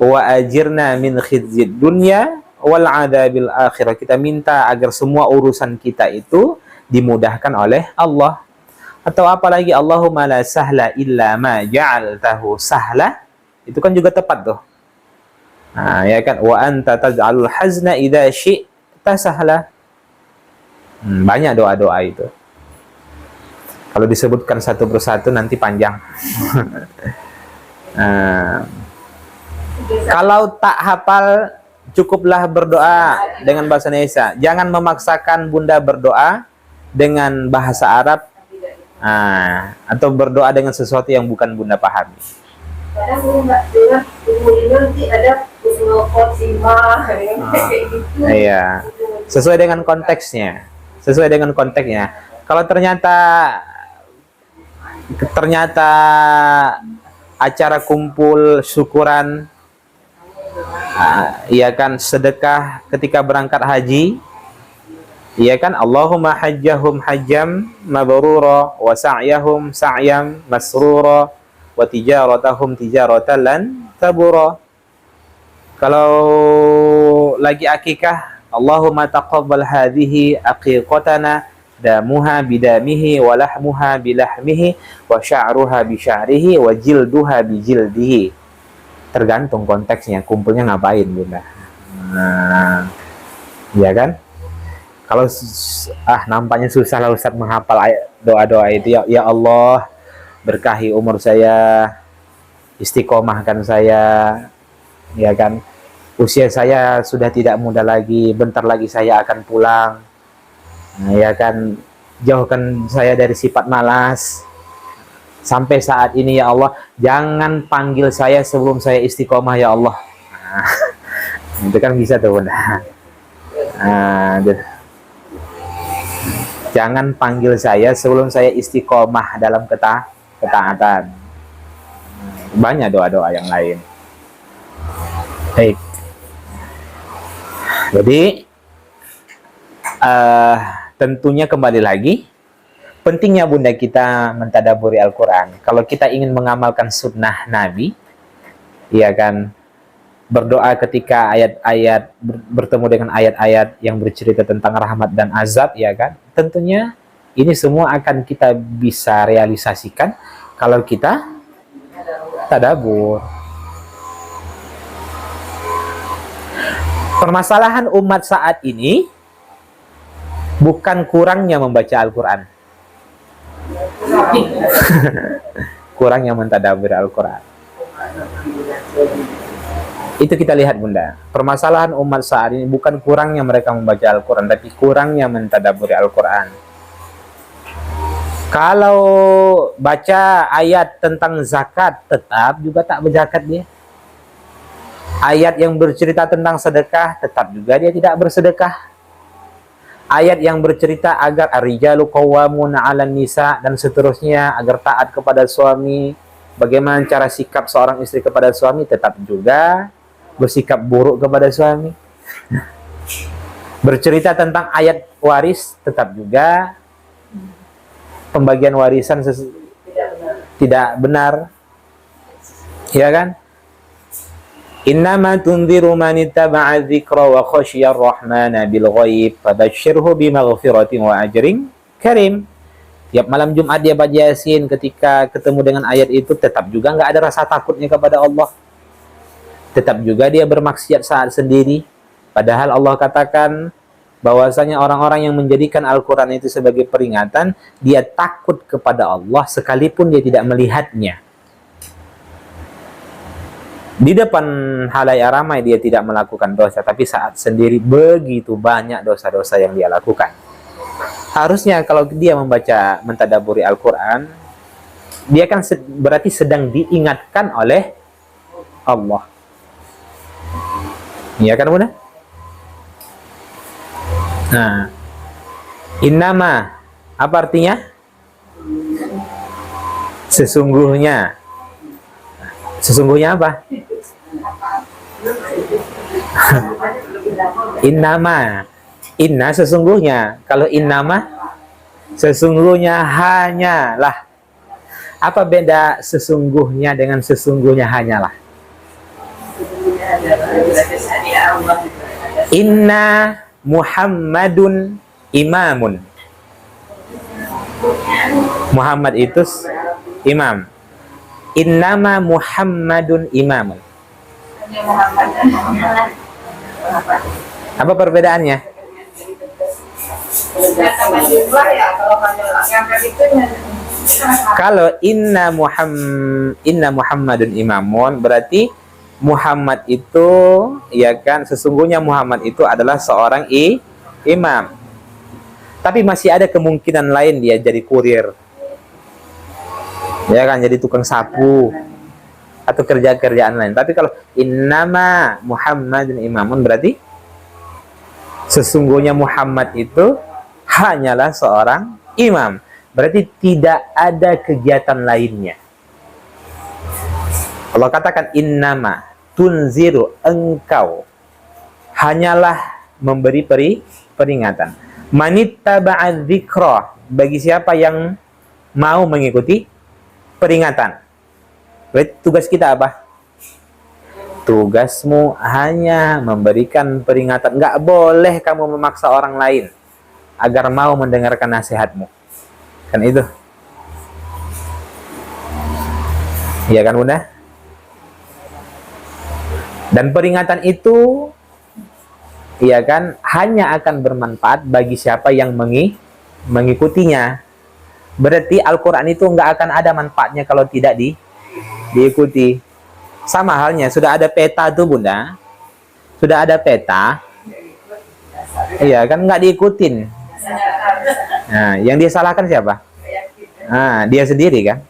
Wa ajirna min khizyid dunya wal adabil akhirah. Kita minta agar semua urusan kita itu dimudahkan oleh Allah. Atau apalagi Allahumma la sahla illa ma ja'altahu sahla, itu kan juga tepat tuh. Nah, ya kan, wa anta taj'alul hazna idza syi'ta sahla. Banyak doa-doa itu. Kalau disebutkan satu persatu nanti panjang. Kalau tak hafal, cukuplah berdoa dengan bahasa Indonesia. Jangan memaksakan Bunda berdoa dengan bahasa Arab, atau berdoa dengan sesuatu yang bukan Bunda pahami. Kadang Mbak dengar ilmu nanti ada usul khotimah kayak gitu. Iya. Sesuai dengan konteksnya. Sesuai dengan konteksnya. Kalau ternyata acara kumpul syukuran, iya kan, sedekah ketika berangkat haji, iya kan, Allahumma hajjahum hajjam mabrura wa sa'yahum sa'yam masrura wa tijaratahum tijaratan lan tabura. Kalau lagi akikah, Allahumma taqabbal hadhihi aqiqatana damuha bidamihi wa lahmuha bilahmihi wa sya'ruha bisya'rihi wa jilduha bijildihi. Tergantung konteksnya, kumpulnya ngapain Bunda. Ya kan? Kalau nampaknya susah lah Ustaz menghafal doa-doa itu, ya Allah berkahi umur saya, istiqomahkan saya, ya kan, usia saya sudah tidak muda lagi, bentar lagi saya akan pulang, ya kan, jauhkan saya dari sifat malas. Sampai saat ini ya Allah, jangan panggil saya sebelum saya istiqomah ya Allah. Itu kan bisa tuh Bunda. Jangan panggil saya sebelum saya istiqomah dalam ketaatan. Banyak doa-doa yang lain. Baik. Jadi tentunya kembali lagi, pentingnya Bunda kita mentadaburi Al-Quran. Kalau kita ingin mengamalkan sunnah Nabi, ya kan, berdoa ketika ayat-ayat bertemu dengan ayat-ayat yang bercerita tentang rahmat dan azab, ya kan, tentunya ini semua akan kita bisa realisasikan kalau kita tadabur. Permasalahan umat saat ini bukan kurangnya membaca Al-Quran, kurangnya mentadabur Al-Quran. Itu kita lihat Bunda. Permasalahan umat saat ini bukan kurangnya mereka membaca Al-Quran, tapi kurangnya mentadaburi Al-Quran. Kalau baca ayat tentang zakat, tetap juga tak berzakat dia. Ayat yang bercerita tentang sedekah, tetap juga dia tidak bersedekah. Ayat yang bercerita agar ar-rijalu qawwamuna 'alan nisa dan seterusnya, agar taat kepada suami, bagaimana cara sikap seorang istri kepada suami, tetap juga bersikap buruk kepada suami. Bercerita tentang ayat waris, tetap juga pembagian warisan tidak benar. Ya kan? Innama tunziru man ittaba'a dzikra wa khasyiya ar-rahmana bil ghaib fabashshirhu bimaghfiratin wa ajrin karim. Tiap malam Jumat dia baca Yasin, ketika ketemu dengan ayat itu tetap juga nggak ada rasa takutnya kepada Allah. Tetap juga dia bermaksiat saat sendiri. Padahal Allah katakan bahwasanya orang-orang yang menjadikan Al-Quran itu sebagai peringatan, dia takut kepada Allah sekalipun dia tidak melihatnya. Di depan halayak ramai dia tidak melakukan dosa, tapi saat sendiri begitu banyak dosa-dosa yang dia lakukan. Harusnya kalau dia membaca, mentadaburi Al-Quran, dia kan berarti sedang diingatkan oleh Allah. Iya kan Bunda? Nah, innama apa artinya? Sesungguhnya. Sesungguhnya apa? Innama. Inna sesungguhnya. Kalau innama sesungguhnya hanyalah. Apa beda sesungguhnya dengan sesungguhnya hanyalah? Inna Muhammadun imamun. Muhammad itu imam. Innama Muhammadun imamun. Apa perbedaannya? Kalau inna Muhammadun imamun berarti Muhammad itu, ya kan, sesungguhnya Muhammad itu adalah seorang imam. Tapi masih ada kemungkinan lain dia jadi kurir. Ya kan, jadi tukang sapu atau kerjaan lain. Tapi kalau innama Muhammadun imamun berarti sesungguhnya Muhammad itu hanyalah seorang imam. Berarti tidak ada kegiatan lainnya. Allah katakan innama tunziru, engkau hanyalah memberi peringatan. Manittaba'a dzikra, bagi siapa yang mau mengikuti peringatan. Berarti tugas kita apa? Tugasmu hanya memberikan peringatan. Nggak boleh kamu memaksa orang lain agar mau mendengarkan nasihatmu. Kan itu. Iya kan Bunda? Dan peringatan itu, iya kan, hanya akan bermanfaat bagi siapa yang mengikutinya. Berarti Al-Quran itu nggak akan ada manfaatnya kalau tidak diikuti. Sama halnya, sudah ada peta tuh Bunda. Sudah ada peta. Iya kan, nggak diikutin. Nah, yang dia salahkan siapa? Nah, dia sendiri kan.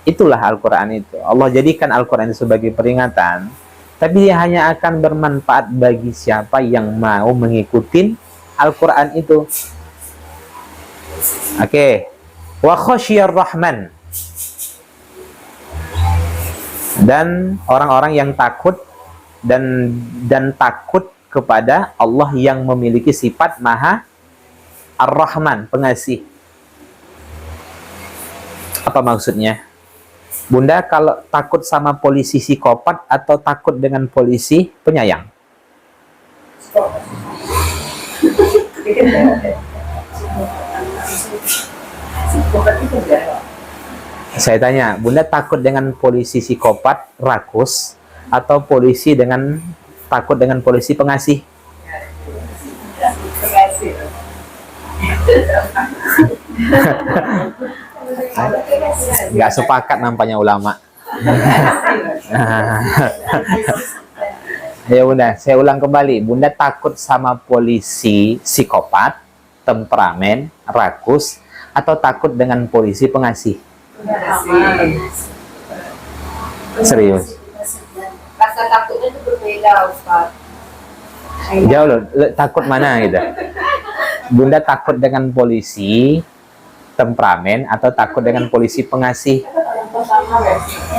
Itulah Al-Quran itu. Allah jadikan Al-Quran itu sebagai peringatan. Tapi dia hanya akan bermanfaat bagi siapa yang mau mengikuti Al-Quran itu. Oke. Wa khasyiyar rahman. Dan orang-orang yang takut dan takut kepada Allah yang memiliki sifat Maha Ar-Rahman, pengasih. Apa maksudnya? Bunda, kalau takut sama polisi psikopat atau takut dengan polisi penyayang? Saya tanya, Bunda takut dengan polisi psikopat rakus atau takut dengan polisi pengasih? Nggak sepakat nampaknya ulama. Ya Bunda, saya ulang kembali. Bunda takut sama polisi psikopat, temperamen, rakus, atau takut dengan polisi pengasih? Serius? Rasa takutnya itu berbeda, Ustaz. Jauh loh, takut mana gitu? Bunda takut dengan polisi temperamen atau takut dengan polisi pengasih?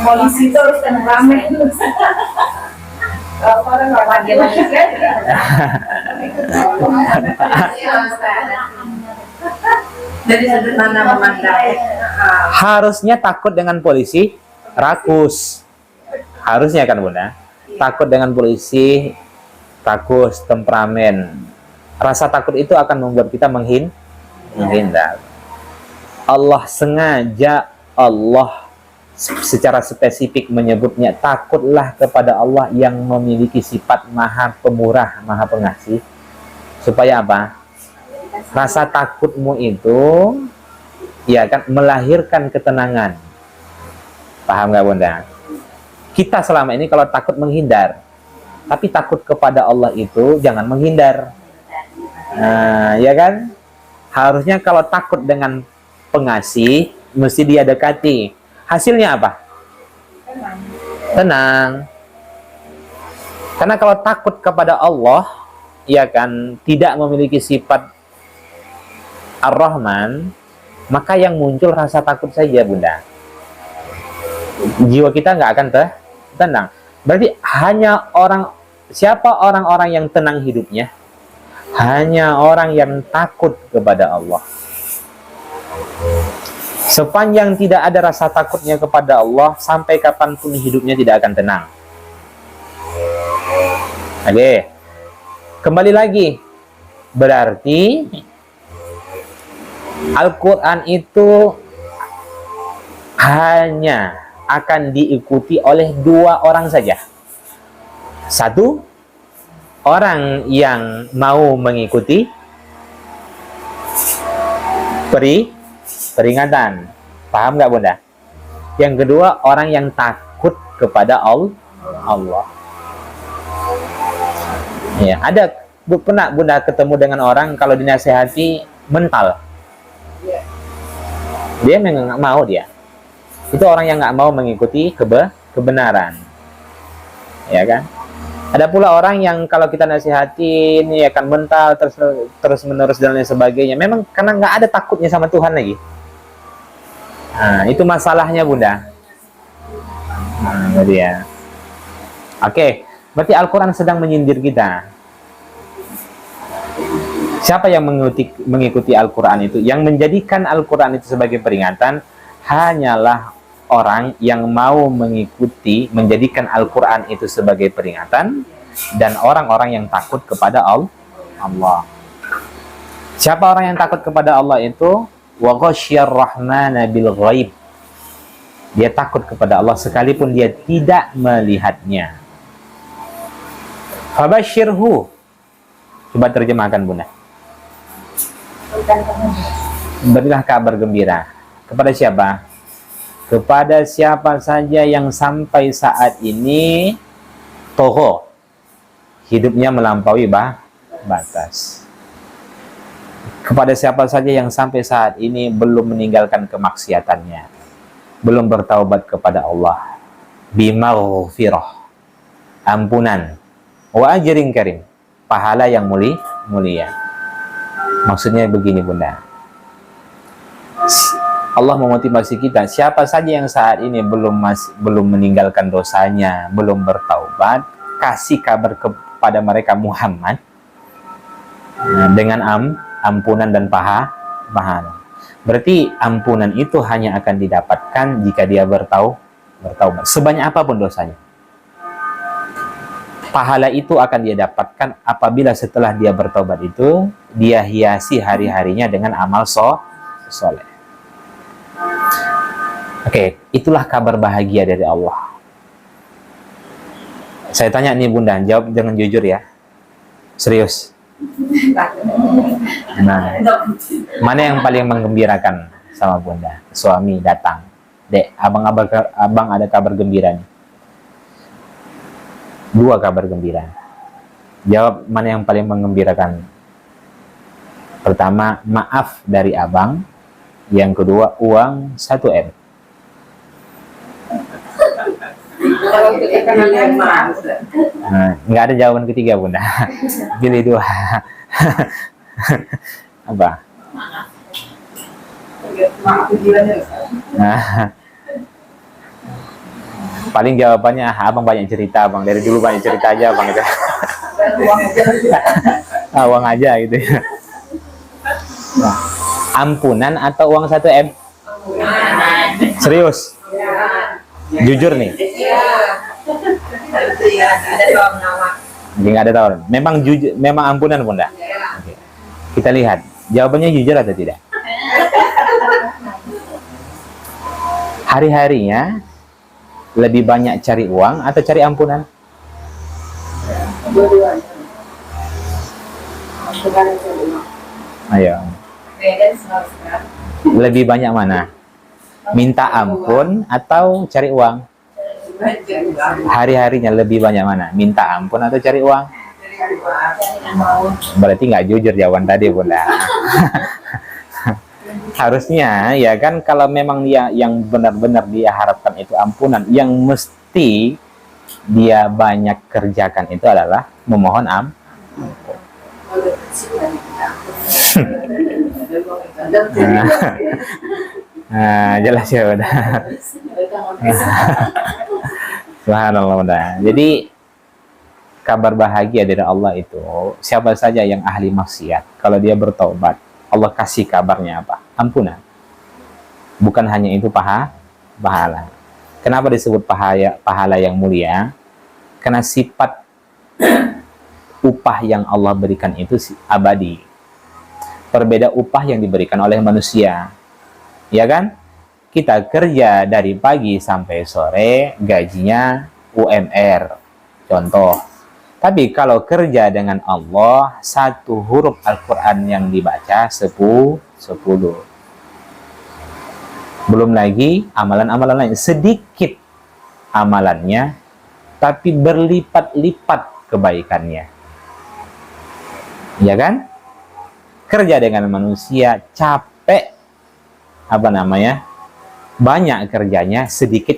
Polisi itu harus temperamen. Orang normal dia manusia. Jadi sederhana memandang. Harusnya takut dengan polisi, rakus. Harusnya kan Bunda. Takut dengan polisi, rakus, temperamen. Rasa takut itu akan membuat kita menghindar. Allah sengaja, Allah secara spesifik menyebutnya, takutlah kepada Allah yang memiliki sifat maha pemurah, maha pengasih. Supaya apa? Rasa takutmu itu ya kan melahirkan ketenangan. Paham nggak Bunda? Kita selama ini kalau takut menghindar, tapi takut kepada Allah itu jangan menghindar. Nah, ya kan? Harusnya kalau takut dengan pengasih mesti dia dekati. Hasilnya apa? Tenang. Karena kalau takut kepada Allah, ya kan, tidak memiliki sifat Ar-Rahman, maka yang muncul rasa takut saja Bunda. Jiwa kita nggak akan tenang. Berarti hanya siapa orang-orang yang tenang hidupnya? Hanya orang yang takut kepada Allah. Sepanjang tidak ada rasa takutnya kepada Allah, sampai kapanpun hidupnya tidak akan tenang. Oke, kembali lagi. Berarti Al-Quran itu hanya akan diikuti oleh dua orang saja. Satu, orang yang mau mengikuti peringatan. Paham nggak Bunda? Yang kedua, orang yang takut kepada Allah. Ya, pernah Bunda ketemu dengan orang kalau dinasehati mental. Dia memang nggak mau dia. Itu orang yang nggak mau mengikuti kebenaran. Ya kan? Ada pula orang yang kalau kita nasihatin ya kan mental terus menerus dan lain sebagainya. Memang karena nggak ada takutnya sama Tuhan lagi. Nah, itu masalahnya Bunda. Nah, dia. Oke, berarti Al-Quran sedang menyindir kita. Siapa yang mengikuti Al-Quran itu? Yang menjadikan Al-Quran itu sebagai peringatan hanyalah orang yang mau mengikuti, menjadikan Al-Quran itu sebagai peringatan, dan orang-orang yang takut kepada Allah. Siapa orang yang takut kepada Allah itu? Wa ghasyiyar rahmana bil ghaib. Dia takut kepada Allah sekalipun dia tidak melihatnya. Fabashirhu. Coba terjemahkan Bunda. Berilah kabar gembira. Kepada siapa? Kepada siapa saja yang sampai saat ini toho, hidupnya melampaui batas. Kepada siapa saja yang sampai saat ini belum meninggalkan kemaksiatannya, belum bertaubat kepada Allah, bimaghfirah, ampunan, wa ajrin karim, pahala yang mulia. Maksudnya begini Bunda, Allah memotivasi kita, siapa saja yang saat ini belum meninggalkan dosanya, belum bertaubat, kasih kabar kepada mereka Muhammad dengan ampunan dan pahala. Berarti ampunan itu hanya akan didapatkan jika dia bertaubat. Sebanyak apapun dosanya, pahala itu akan dia dapatkan apabila setelah dia bertaubat itu dia hiasi hari-harinya dengan amal soleh. Oke, itulah kabar bahagia dari Allah. Saya tanya nih Bunda, jawab dengan jujur ya. Serius. Nah, mana yang paling menggembirakan sama Bunda? Suami datang, Dek, abang ada kabar gembira nih. 2 kabar gembira. Jawab mana yang paling menggembirakan. Pertama, maaf dari abang. Yang kedua, uang 1 M. Nah, nggak ada jawaban ketiga Bunda. Pilih 2. Apa? Nah, Paling jawabannya, abang banyak cerita, bang. Dari dulu banyak cerita aja, bang. Gitu. Uang aja gitu ya. Nah, ampunan atau uang 1 M? Serius? Jujur nih? Jadi nggak ada tawar. Memang jujur, memang ampunan bunda. Oke. Kita lihat jawabannya jujur atau tidak. Hari-harinya lebih banyak cari uang atau cari ampunan? Ayo. Lebih banyak mana? Minta ampun atau cari uang? Hari-harinya lebih banyak mana? Minta ampun atau cari uang? Berarti nggak jujur jawaban tadi bunda. Harusnya ya kan, kalau memang dia yang benar-benar dia harapkan itu ampunan, yang mesti dia banyak kerjakan itu adalah memohon jelas ya udah. Subhanallah udah. Jadi kabar bahagia dari Allah itu, siapa saja yang ahli maksiat, kalau dia bertaubat, Allah kasih kabarnya apa? Ampunan. Bukan hanya itu pahala. Kenapa disebut pahala yang mulia? Karena sifat upah yang Allah berikan itu abadi. Berbeda upah yang diberikan oleh manusia. Ya kan? Kita kerja dari pagi sampai sore, gajinya UMR. Contoh. Tapi kalau kerja dengan Allah, 1 huruf Al-Quran yang dibaca 10. Belum lagi amalan-amalan lain. Sedikit amalannya, tapi berlipat-lipat kebaikannya. Ya kan? Kerja dengan manusia capek, banyak kerjanya, sedikit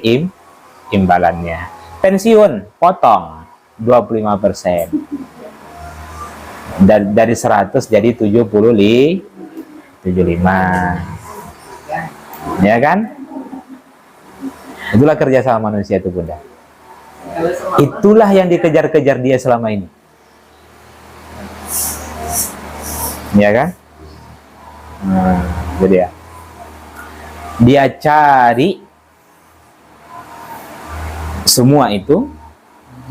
imbalannya. Pensiun potong 25%. Dari 100 jadi 75. Ya kan? Itulah kerja sama manusia itu bunda. Itulah yang dikejar-kejar dia selama ini. Ya kan? Jadi ya, dia cari semua itu,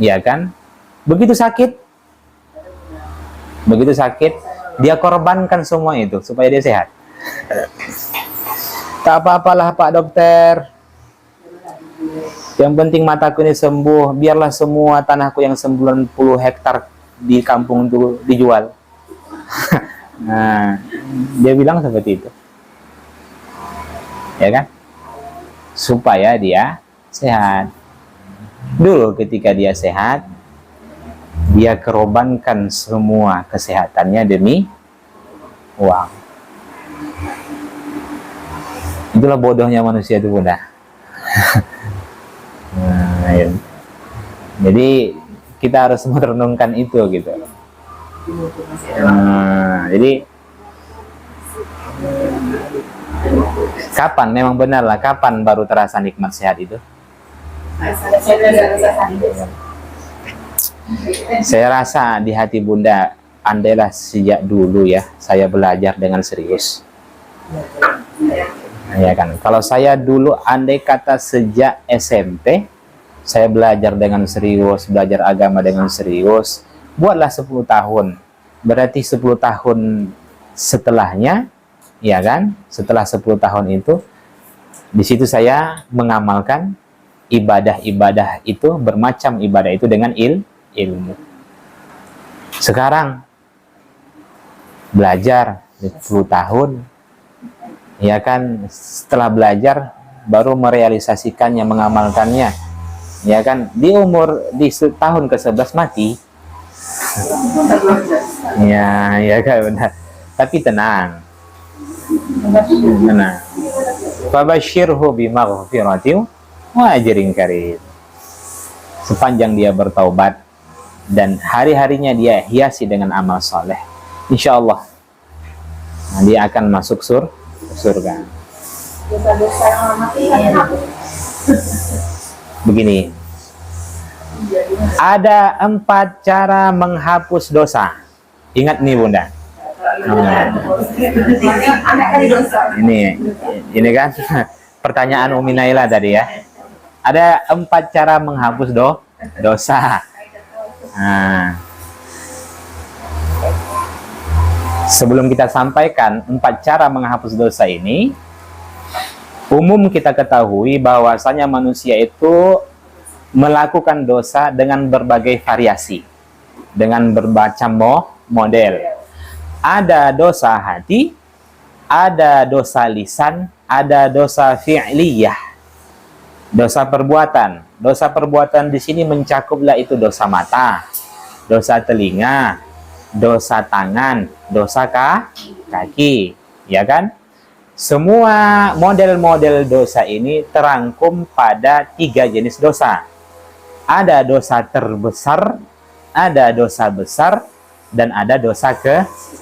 ya kan? Begitu sakit, dia korbankan semua itu supaya dia sehat. Tak apa-apalah Pak Dokter, yang penting mataku ini sembuh, biarlah semua tanahku yang 90 hektar di kampung itu dijual. Nah, dia bilang seperti itu, ya kan? Supaya dia sehat. Dulu ketika dia sehat, dia korbankan semua kesehatannya demi uang. Itulah bodohnya manusia itu bunda. Nah, ya. Jadi kita harus merenungkan itu gitu. Jadi kapan, memang benar lah, kapan baru terasa nikmat sehat itu? Saya rasa di hati bunda, andailah sejak dulu ya saya belajar dengan serius. Ya kan, kalau saya dulu andai kata sejak SMP saya belajar dengan serius, belajar agama dengan serius, buatlah 10 tahun, berarti 10 tahun setelahnya, ya kan, setelah 10 tahun itu, di situ saya mengamalkan ibadah-ibadah itu, bermacam ibadah itu dengan ilmu. Sekarang belajar 10 tahun, ya kan, setelah belajar baru merealisasikannya, mengamalkannya, ya kan, di tahun ke-11 mati. Ya kan benar. Tapi tenang. Fabashirhu bimaghfiratin wa ajrin karim. Sepanjang dia bertaubat dan hari-harinya dia hiasi dengan amal soleh, insya Allah dia akan masuk surga. Begini, Ada 4 cara menghapus dosa. Ingat nih Bunda. Ini kan pertanyaan Umi Naila tadi ya. Ada 4 cara menghapus dosa. Nah, sebelum kita sampaikan 4 cara menghapus dosa ini, umum kita ketahui bahwasanya manusia itu melakukan dosa dengan berbagai variasi, dengan bermacam model. Ada dosa hati, ada dosa lisan, ada dosa fi'liyah, dosa perbuatan. Dosa perbuatan di sini mencakuplah itu dosa mata, dosa telinga, dosa tangan, dosa kaki, ya kan? Semua model-model dosa ini terangkum pada 3 jenis dosa. Ada dosa terbesar, ada dosa besar, dan ada dosa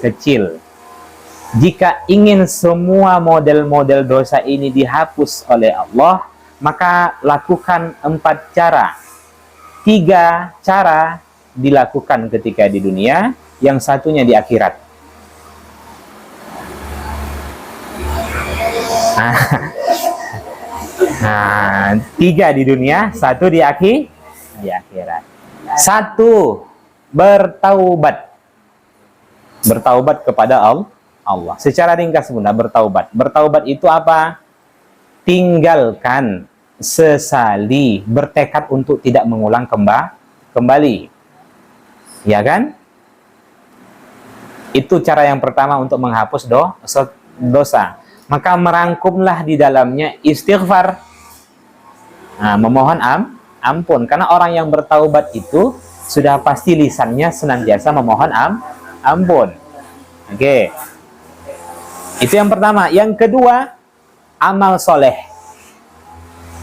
kecil. Jika ingin semua model-model dosa ini dihapus oleh Allah, maka lakukan 4 cara. 3 cara dilakukan ketika di dunia, yang satunya di akhirat. Nah, 3 di dunia, 1 di akhirat. 1, bertaubat. Bertaubat kepada Allah. Secara ringkas Bunda, bertaubat. Bertaubat itu apa? Tinggalkan, sesali, bertekad untuk tidak mengulang kembali. Ya kan? Itu cara yang pertama untuk menghapus dosa. Maka merangkumlah di dalamnya istighfar. Nah, memohon ampun. Karena orang yang bertaubat itu sudah pasti lisannya senantiasa memohon ampun. Oke. Itu yang pertama. Yang kedua, amal soleh.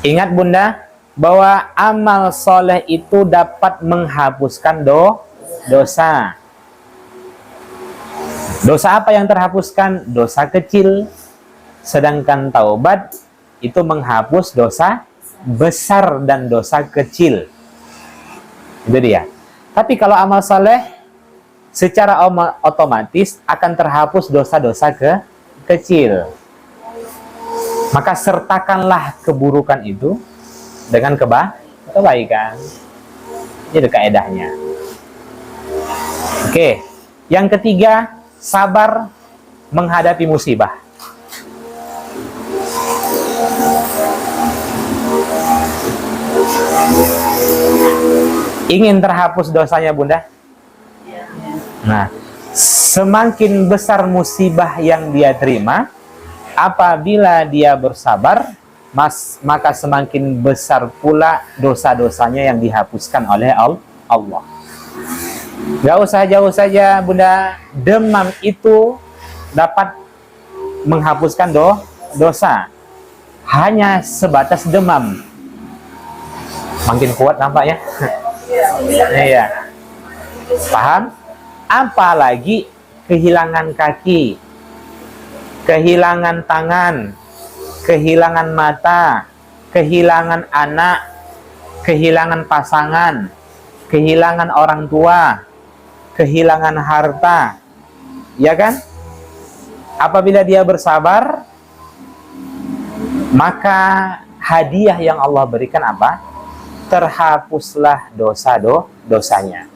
Ingat Bunda, bahwa amal soleh itu dapat menghapuskan dosa. Dosa apa yang terhapuskan? Dosa kecil. Sedangkan taubat itu menghapus dosa besar dan dosa kecil. Itu dia. Tapi kalau amal soleh, secara otomatis akan terhapus dosa-dosa kecil. Maka sertakanlah keburukan itu dengan kebaikan. Itu kaedahnya. Oke. Yang ketiga, sabar menghadapi musibah. Ingin terhapus dosanya Bunda? Nah, semakin besar musibah yang dia terima, apabila dia bersabar, maka semakin besar pula dosa-dosanya yang dihapuskan oleh Allah. Gak usah jauh saja Bunda, demam itu dapat menghapuskan dosa. Hanya sebatas demam. Makin kuat nampaknya. Iya. Paham? Apalagi kehilangan kaki, kehilangan tangan, kehilangan mata, kehilangan anak, kehilangan pasangan, kehilangan orang tua, kehilangan harta. Ya kan? Apabila dia bersabar, maka hadiah yang Allah berikan apa? Terhapuslah dosanya.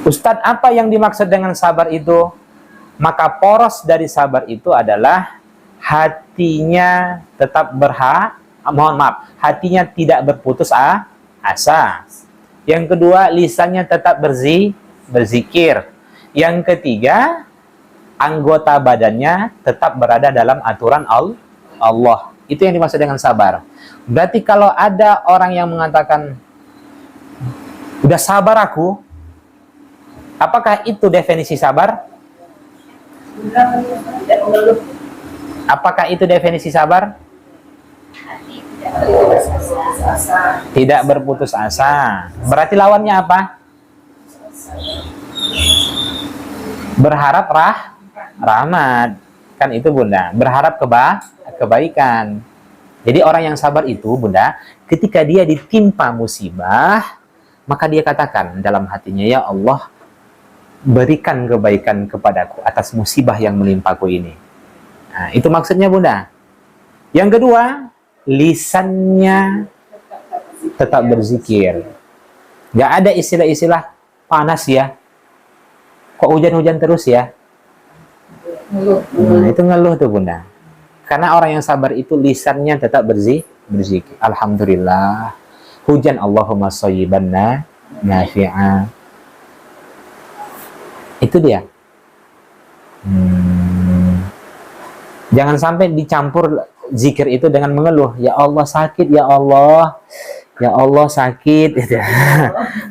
Ustadz, apa yang dimaksud dengan sabar itu? Maka poros dari sabar itu adalah hatinya tetap hatinya tidak berputus asa. Yang kedua, lisannya tetap berzikir. Yang ketiga, anggota badannya tetap berada dalam aturan Allah. Itu yang dimaksud dengan sabar. Berarti kalau ada orang yang mengatakan, udah sabar aku, apakah itu definisi sabar? Apakah itu definisi sabar? Tidak berputus asa. Berarti lawannya apa? Berharap rahmat. Kan itu Bunda, berharap kebaikan. Jadi orang yang sabar itu, Bunda, ketika dia ditimpa musibah, maka dia katakan dalam hatinya, ya Allah, berikan kebaikan kepadaku atas musibah yang menimpaku ini. Nah, itu maksudnya, Bunda. Yang kedua, lisannya tetap berzikir. Nggak ada istilah-istilah panas ya. Kok hujan-hujan terus ya? Nah, itu ngeluh tuh, Bunda. Karena orang yang sabar itu lisannya tetap berzikir. Alhamdulillah. Hujan Allahumma shayyiban nafi'a. Itu dia. Jangan sampai dicampur zikir itu dengan mengeluh. Ya Allah sakit, ya Allah. Ya Allah sakit.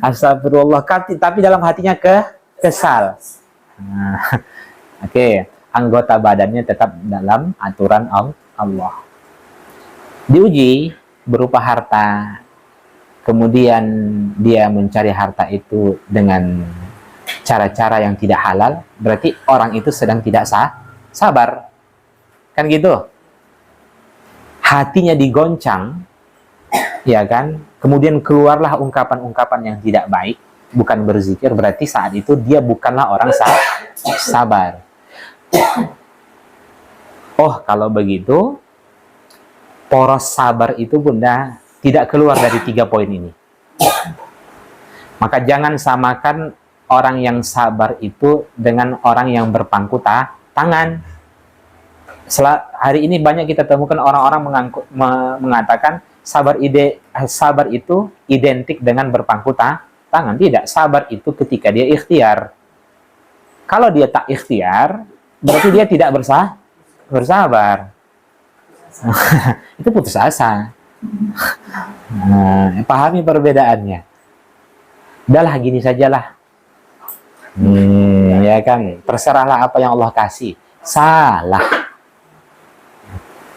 Astagfirullah. Tapi dalam hatinya kesal. Nah, oke. Anggota badannya tetap dalam aturan Allah. Diuji berupa harta. Kemudian dia mencari harta itu dengan cara-cara yang tidak halal. Berarti orang itu sedang tidak sabar. Kan gitu. Hatinya digoncang, ya kan? Kemudian keluarlah ungkapan-ungkapan yang tidak baik, bukan berzikir. Berarti saat itu dia bukanlah orang sabar. Oh, kalau begitu, poros sabar itu, Bunda, tidak keluar dari 3 poin ini. Maka jangan samakan orang yang sabar itu dengan orang yang berpangku tangan. Hari ini banyak kita temukan orang-orang mengatakan sabar itu identik dengan berpangku tangan. Tidak, sabar itu ketika dia ikhtiar. Kalau dia tak ikhtiar, berarti dia tidak bersabar. Itu putus asa. Nah, pahami perbedaannya. Udahlah, gini sajalah. Ya kan, terserahlah apa yang Allah kasih. Salah.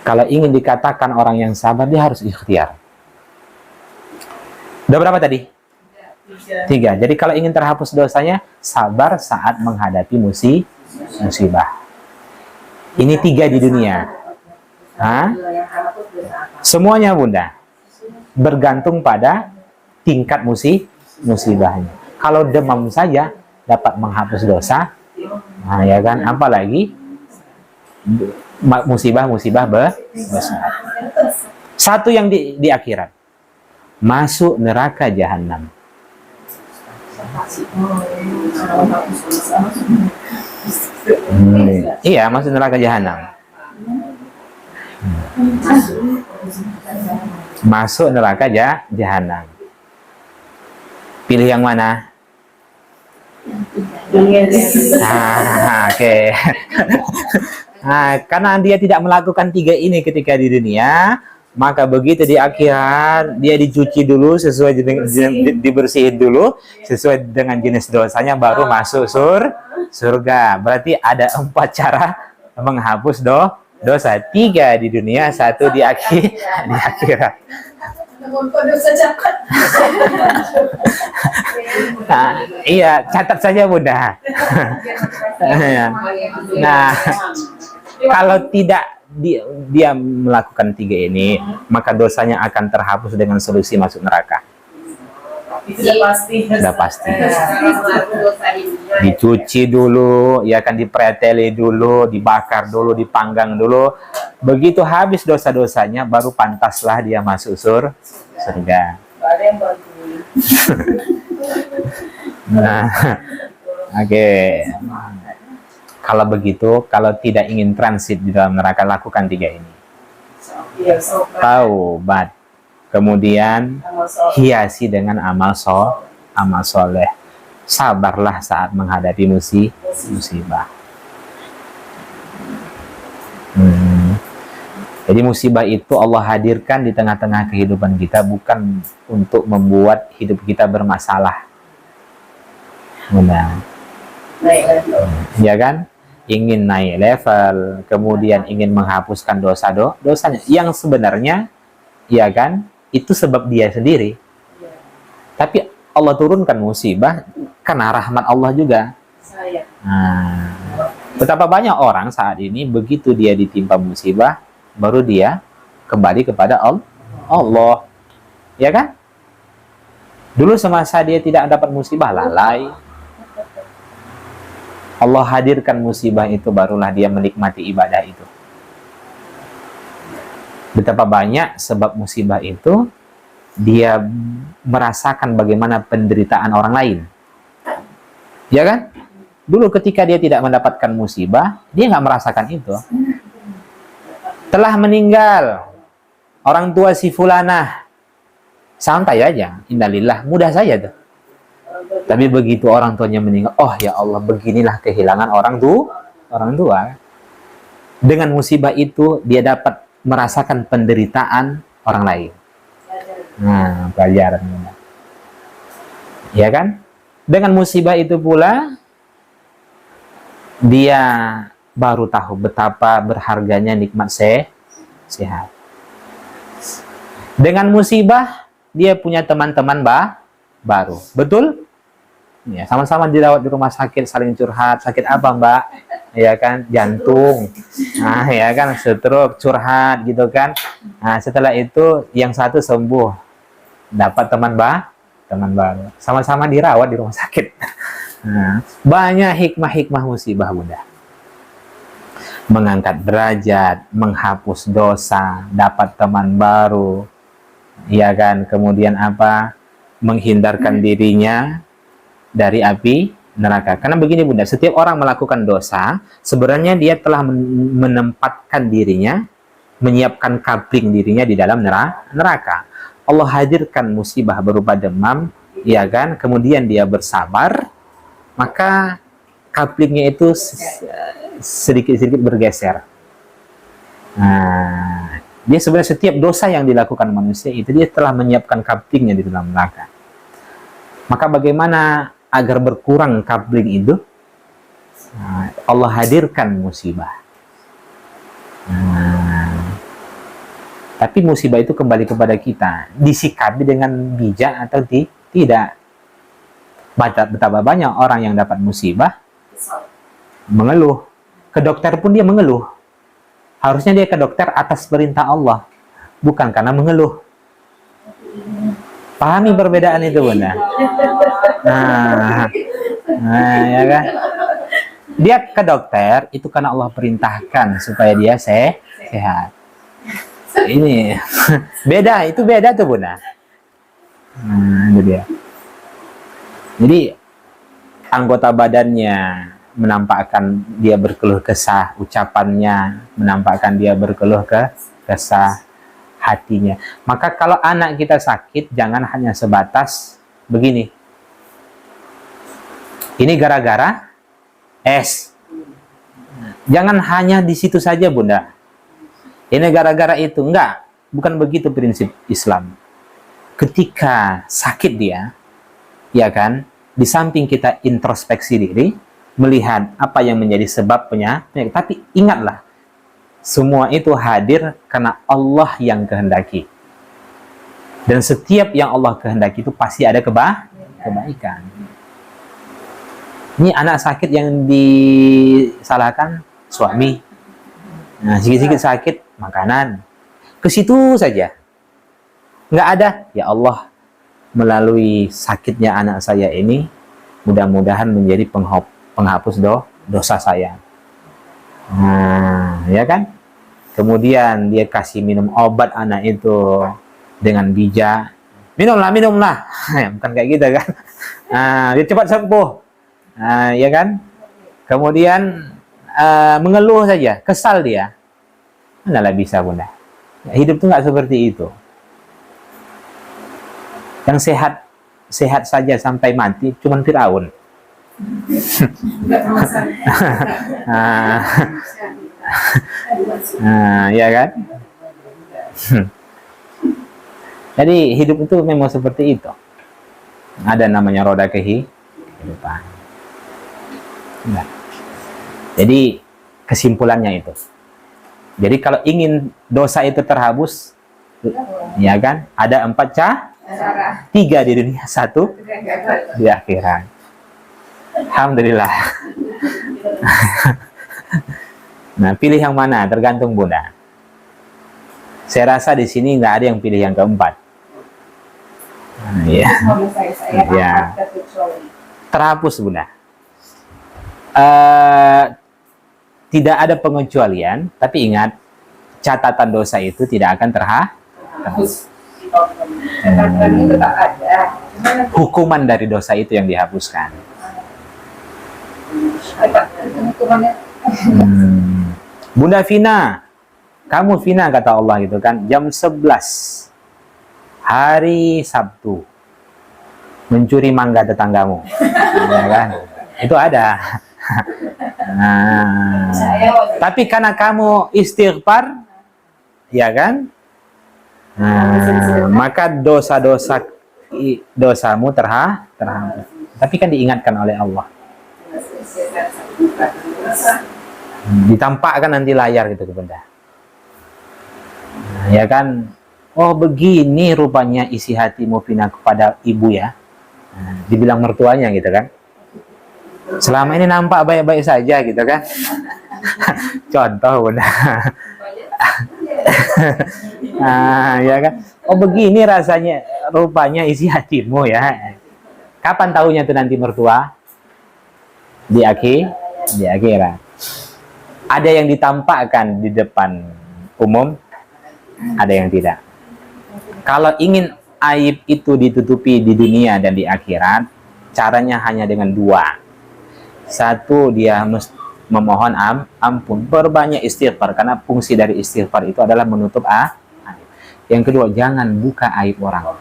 Kalau ingin dikatakan orang yang sabar, dia harus ikhtiar. Udah berapa tadi? 3. Jadi kalau ingin terhapus dosanya, sabar saat menghadapi musibah. Ini 3 di dunia. Hah? Semuanya, Bunda, bergantung pada tingkat musibahnya. Kalau demam saja dapat menghapus dosa, nah ya kan, apalagi musibah besar. Satu yang di akhirat, masuk neraka jahanam. Iya, masuk neraka jahanam. Masuk neraka jahanam. Pilih yang mana? Oke. Nah, karena dia tidak melakukan 3 ini ketika di dunia, maka begitu di akhirat dia dicuci dulu sesuai dengan dibersihin dulu sesuai dengan jenis dosanya, baru masuk surga. Berarti ada 4 cara menghapus dosa. 3 di dunia, 1 di akhirat. Nah, iya, catat saja, Bunda. Nah, kalau tidak dia melakukan 3 ini, maka dosanya akan terhapus dengan solusi masuk neraka. Sudah pasti. Dicuci dulu, ya kan, dipreteli dulu, dibakar dulu, dipanggang dulu. Begitu habis dosa-dosanya, baru pantaslah dia masuk surga. Nah, oke. Kalau begitu, kalau tidak ingin transit di dalam neraka, lakukan 3 ini. Taubat, kemudian hiasi dengan amal soleh. Sabarlah saat menghadapi musibah. Jadi musibah itu Allah hadirkan di tengah-tengah kehidupan kita, bukan untuk membuat hidup kita bermasalah. Ya kan? Ingin naik level, kemudian ingin menghapuskan dosanya, yang sebenarnya, ya kan, itu sebab dia sendiri. Tapi Allah turunkan musibah karena rahmat Allah juga. Nah, betapa banyak orang saat ini begitu dia ditimpa musibah, baru dia kembali kepada Allah. Ya kan? Dulu semasa dia tidak dapat musibah, lalai. Allah hadirkan musibah itu, barulah dia menikmati ibadah itu. Betapa banyak sebab musibah itu, dia merasakan bagaimana penderitaan orang lain. Ya kan? Dulu ketika dia tidak mendapatkan musibah, dia nggak merasakan itu. Telah meninggal orang tua si fulanah, santai aja, innalillah, mudah saja tuh. Tapi begitu orang tuanya meninggal, oh ya Allah, beginilah kehilangan orang tua. Dengan musibah itu dia dapat merasakan penderitaan orang lain. Nah, pelajaran. Ya kan? Dengan musibah itu pula dia baru tahu betapa berharganya nikmat sehat. Dengan musibah dia punya teman-teman baru. Betul? Ya, sama-sama dirawat di rumah sakit, saling curhat. Sakit apa, Mbak? Ya kan, jantung. Nah, ya kan, stroke, curhat gitu kan. Nah, setelah itu yang satu sembuh. Dapat teman baru. Sama-sama dirawat di rumah sakit. Nah, banyak hikmah-hikmah musibah, Bunda. Mengangkat derajat, menghapus dosa, dapat teman baru, ya kan, kemudian apa, menghindarkan dirinya dari api neraka. Karena begini Bunda, setiap orang melakukan dosa, sebenarnya dia telah menempatkan dirinya, menyiapkan kapling dirinya di dalam neraka. Allah hadirkan musibah berupa demam, ya kan, kemudian dia bersabar, maka kaplingnya itu sedikit-sedikit bergeser. Nah, dia sebenarnya setiap dosa yang dilakukan manusia itu dia telah menyiapkan kaplingnya di dalam neraka. Maka bagaimana agar berkurang kapling itu? Nah, Allah hadirkan musibah. Nah, tapi musibah itu kembali kepada kita, disikapi dengan bijak atau tidak. Betapa banyak orang yang dapat musibah mengeluh. Ke dokter pun dia mengeluh. Harusnya dia ke dokter atas perintah Allah, bukan karena mengeluh. Pahami perbedaan itu, Bunda? Nah, ya kan? Dia ke dokter itu karena Allah perintahkan supaya dia sehat. Ini beda, itu beda tuh, Bunda. Nah, itu dia. Jadi anggota badannya menampakkan dia berkeluh kesah, ucapannya menampakkan dia berkeluh kesah, hatinya. Maka kalau anak kita sakit, jangan hanya sebatas begini. Ini gara-gara es. Jangan hanya di situ saja, Bunda. Ini gara-gara itu. Enggak, bukan begitu prinsip Islam. Ketika sakit dia, ya kan, di samping kita introspeksi diri, melihat apa yang menjadi sebab penyakit, tapi ingatlah, semua itu hadir karena Allah yang kehendaki. Dan setiap yang Allah kehendaki itu pasti ada kebaikan. Ini anak sakit yang disalahkan suami. Nah, sedikit-sedikit sakit, makanan. Ke situ saja. Nggak ada, ya Allah, melalui sakitnya anak saya ini, mudah-mudahan menjadi penghapus dosa saya. Nah, ya kan? Kemudian dia kasih minum obat anak itu dengan bijak. Minumlah. Bukan kayak gitu kan? Nah, dia cepat sembuh. Nah, ya kan? Kemudian mengeluh saja, kesal dia. Manalah bisa, Bunda. Hidup itu nggak seperti itu. Yang sehat saja sampai mati cuman Firaun. Ya kan? Jadi hidup itu memang seperti itu. Ada namanya roda kehidupan. Nah. Jadi kesimpulannya itu. Jadi kalau ingin dosa itu terhapus, ya kan? Ada 4 cara. 3 di dunia, 1 di akhirat. Alhamdulillah. Nah, pilih yang mana? Tergantung Bunda. Saya rasa di sini nggak ada yang pilih yang keempat. Iya. Ya. Terhapus Bunda. Tidak ada pengecualian, tapi ingat catatan dosa itu tidak akan terhapus. Hukuman dari dosa itu yang dihapuskan. Bunda Vina, kamu Vina kata Allah gitu kan, jam 11 hari Sabtu mencuri mangga tetanggamu, ya kan? Itu ada. Nah, tapi karena kamu istighfar, ya kan? Nah, maka dosamu terhapus. Tapi kan diingatkan oleh Allah. Ditampakkan nanti layar gitu ke Bunda. Nah, ya kan? Oh begini rupanya isi hatimu Vina kepada ibu ya. Nah, dibilang mertuanya gitu kan. Selama ini nampak baik-baik saja gitu kan. Contoh Bunda. Nah, ya kan. Oh begini rasanya rupanya isi hatimu ya. Kapan tahunya tuh nanti mertua? Di akhirat. Ada yang ditampakkan di depan umum, ada yang tidak. Kalau ingin aib itu ditutupi di dunia dan di akhirat, caranya hanya dengan dua. Satu, dia memohon ampun, berbanyak istighfar, karena fungsi dari istighfar itu adalah menutup aib. Yang kedua, jangan buka aib orang.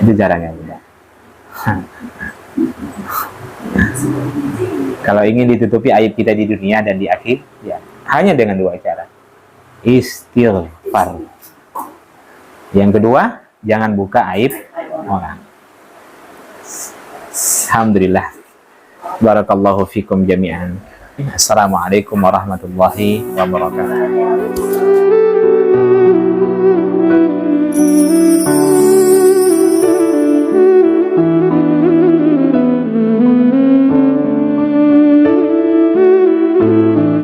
Itu caranya Bunda. Kalau ingin ditutupi aib kita di dunia dan di akhir, ya hanya dengan dua cara. Istighfar. Yang kedua, jangan buka aib orang. Alhamdulillah. Barakallahu fikum jami'an. Assalamualaikum warahmatullahi wabarakatuh.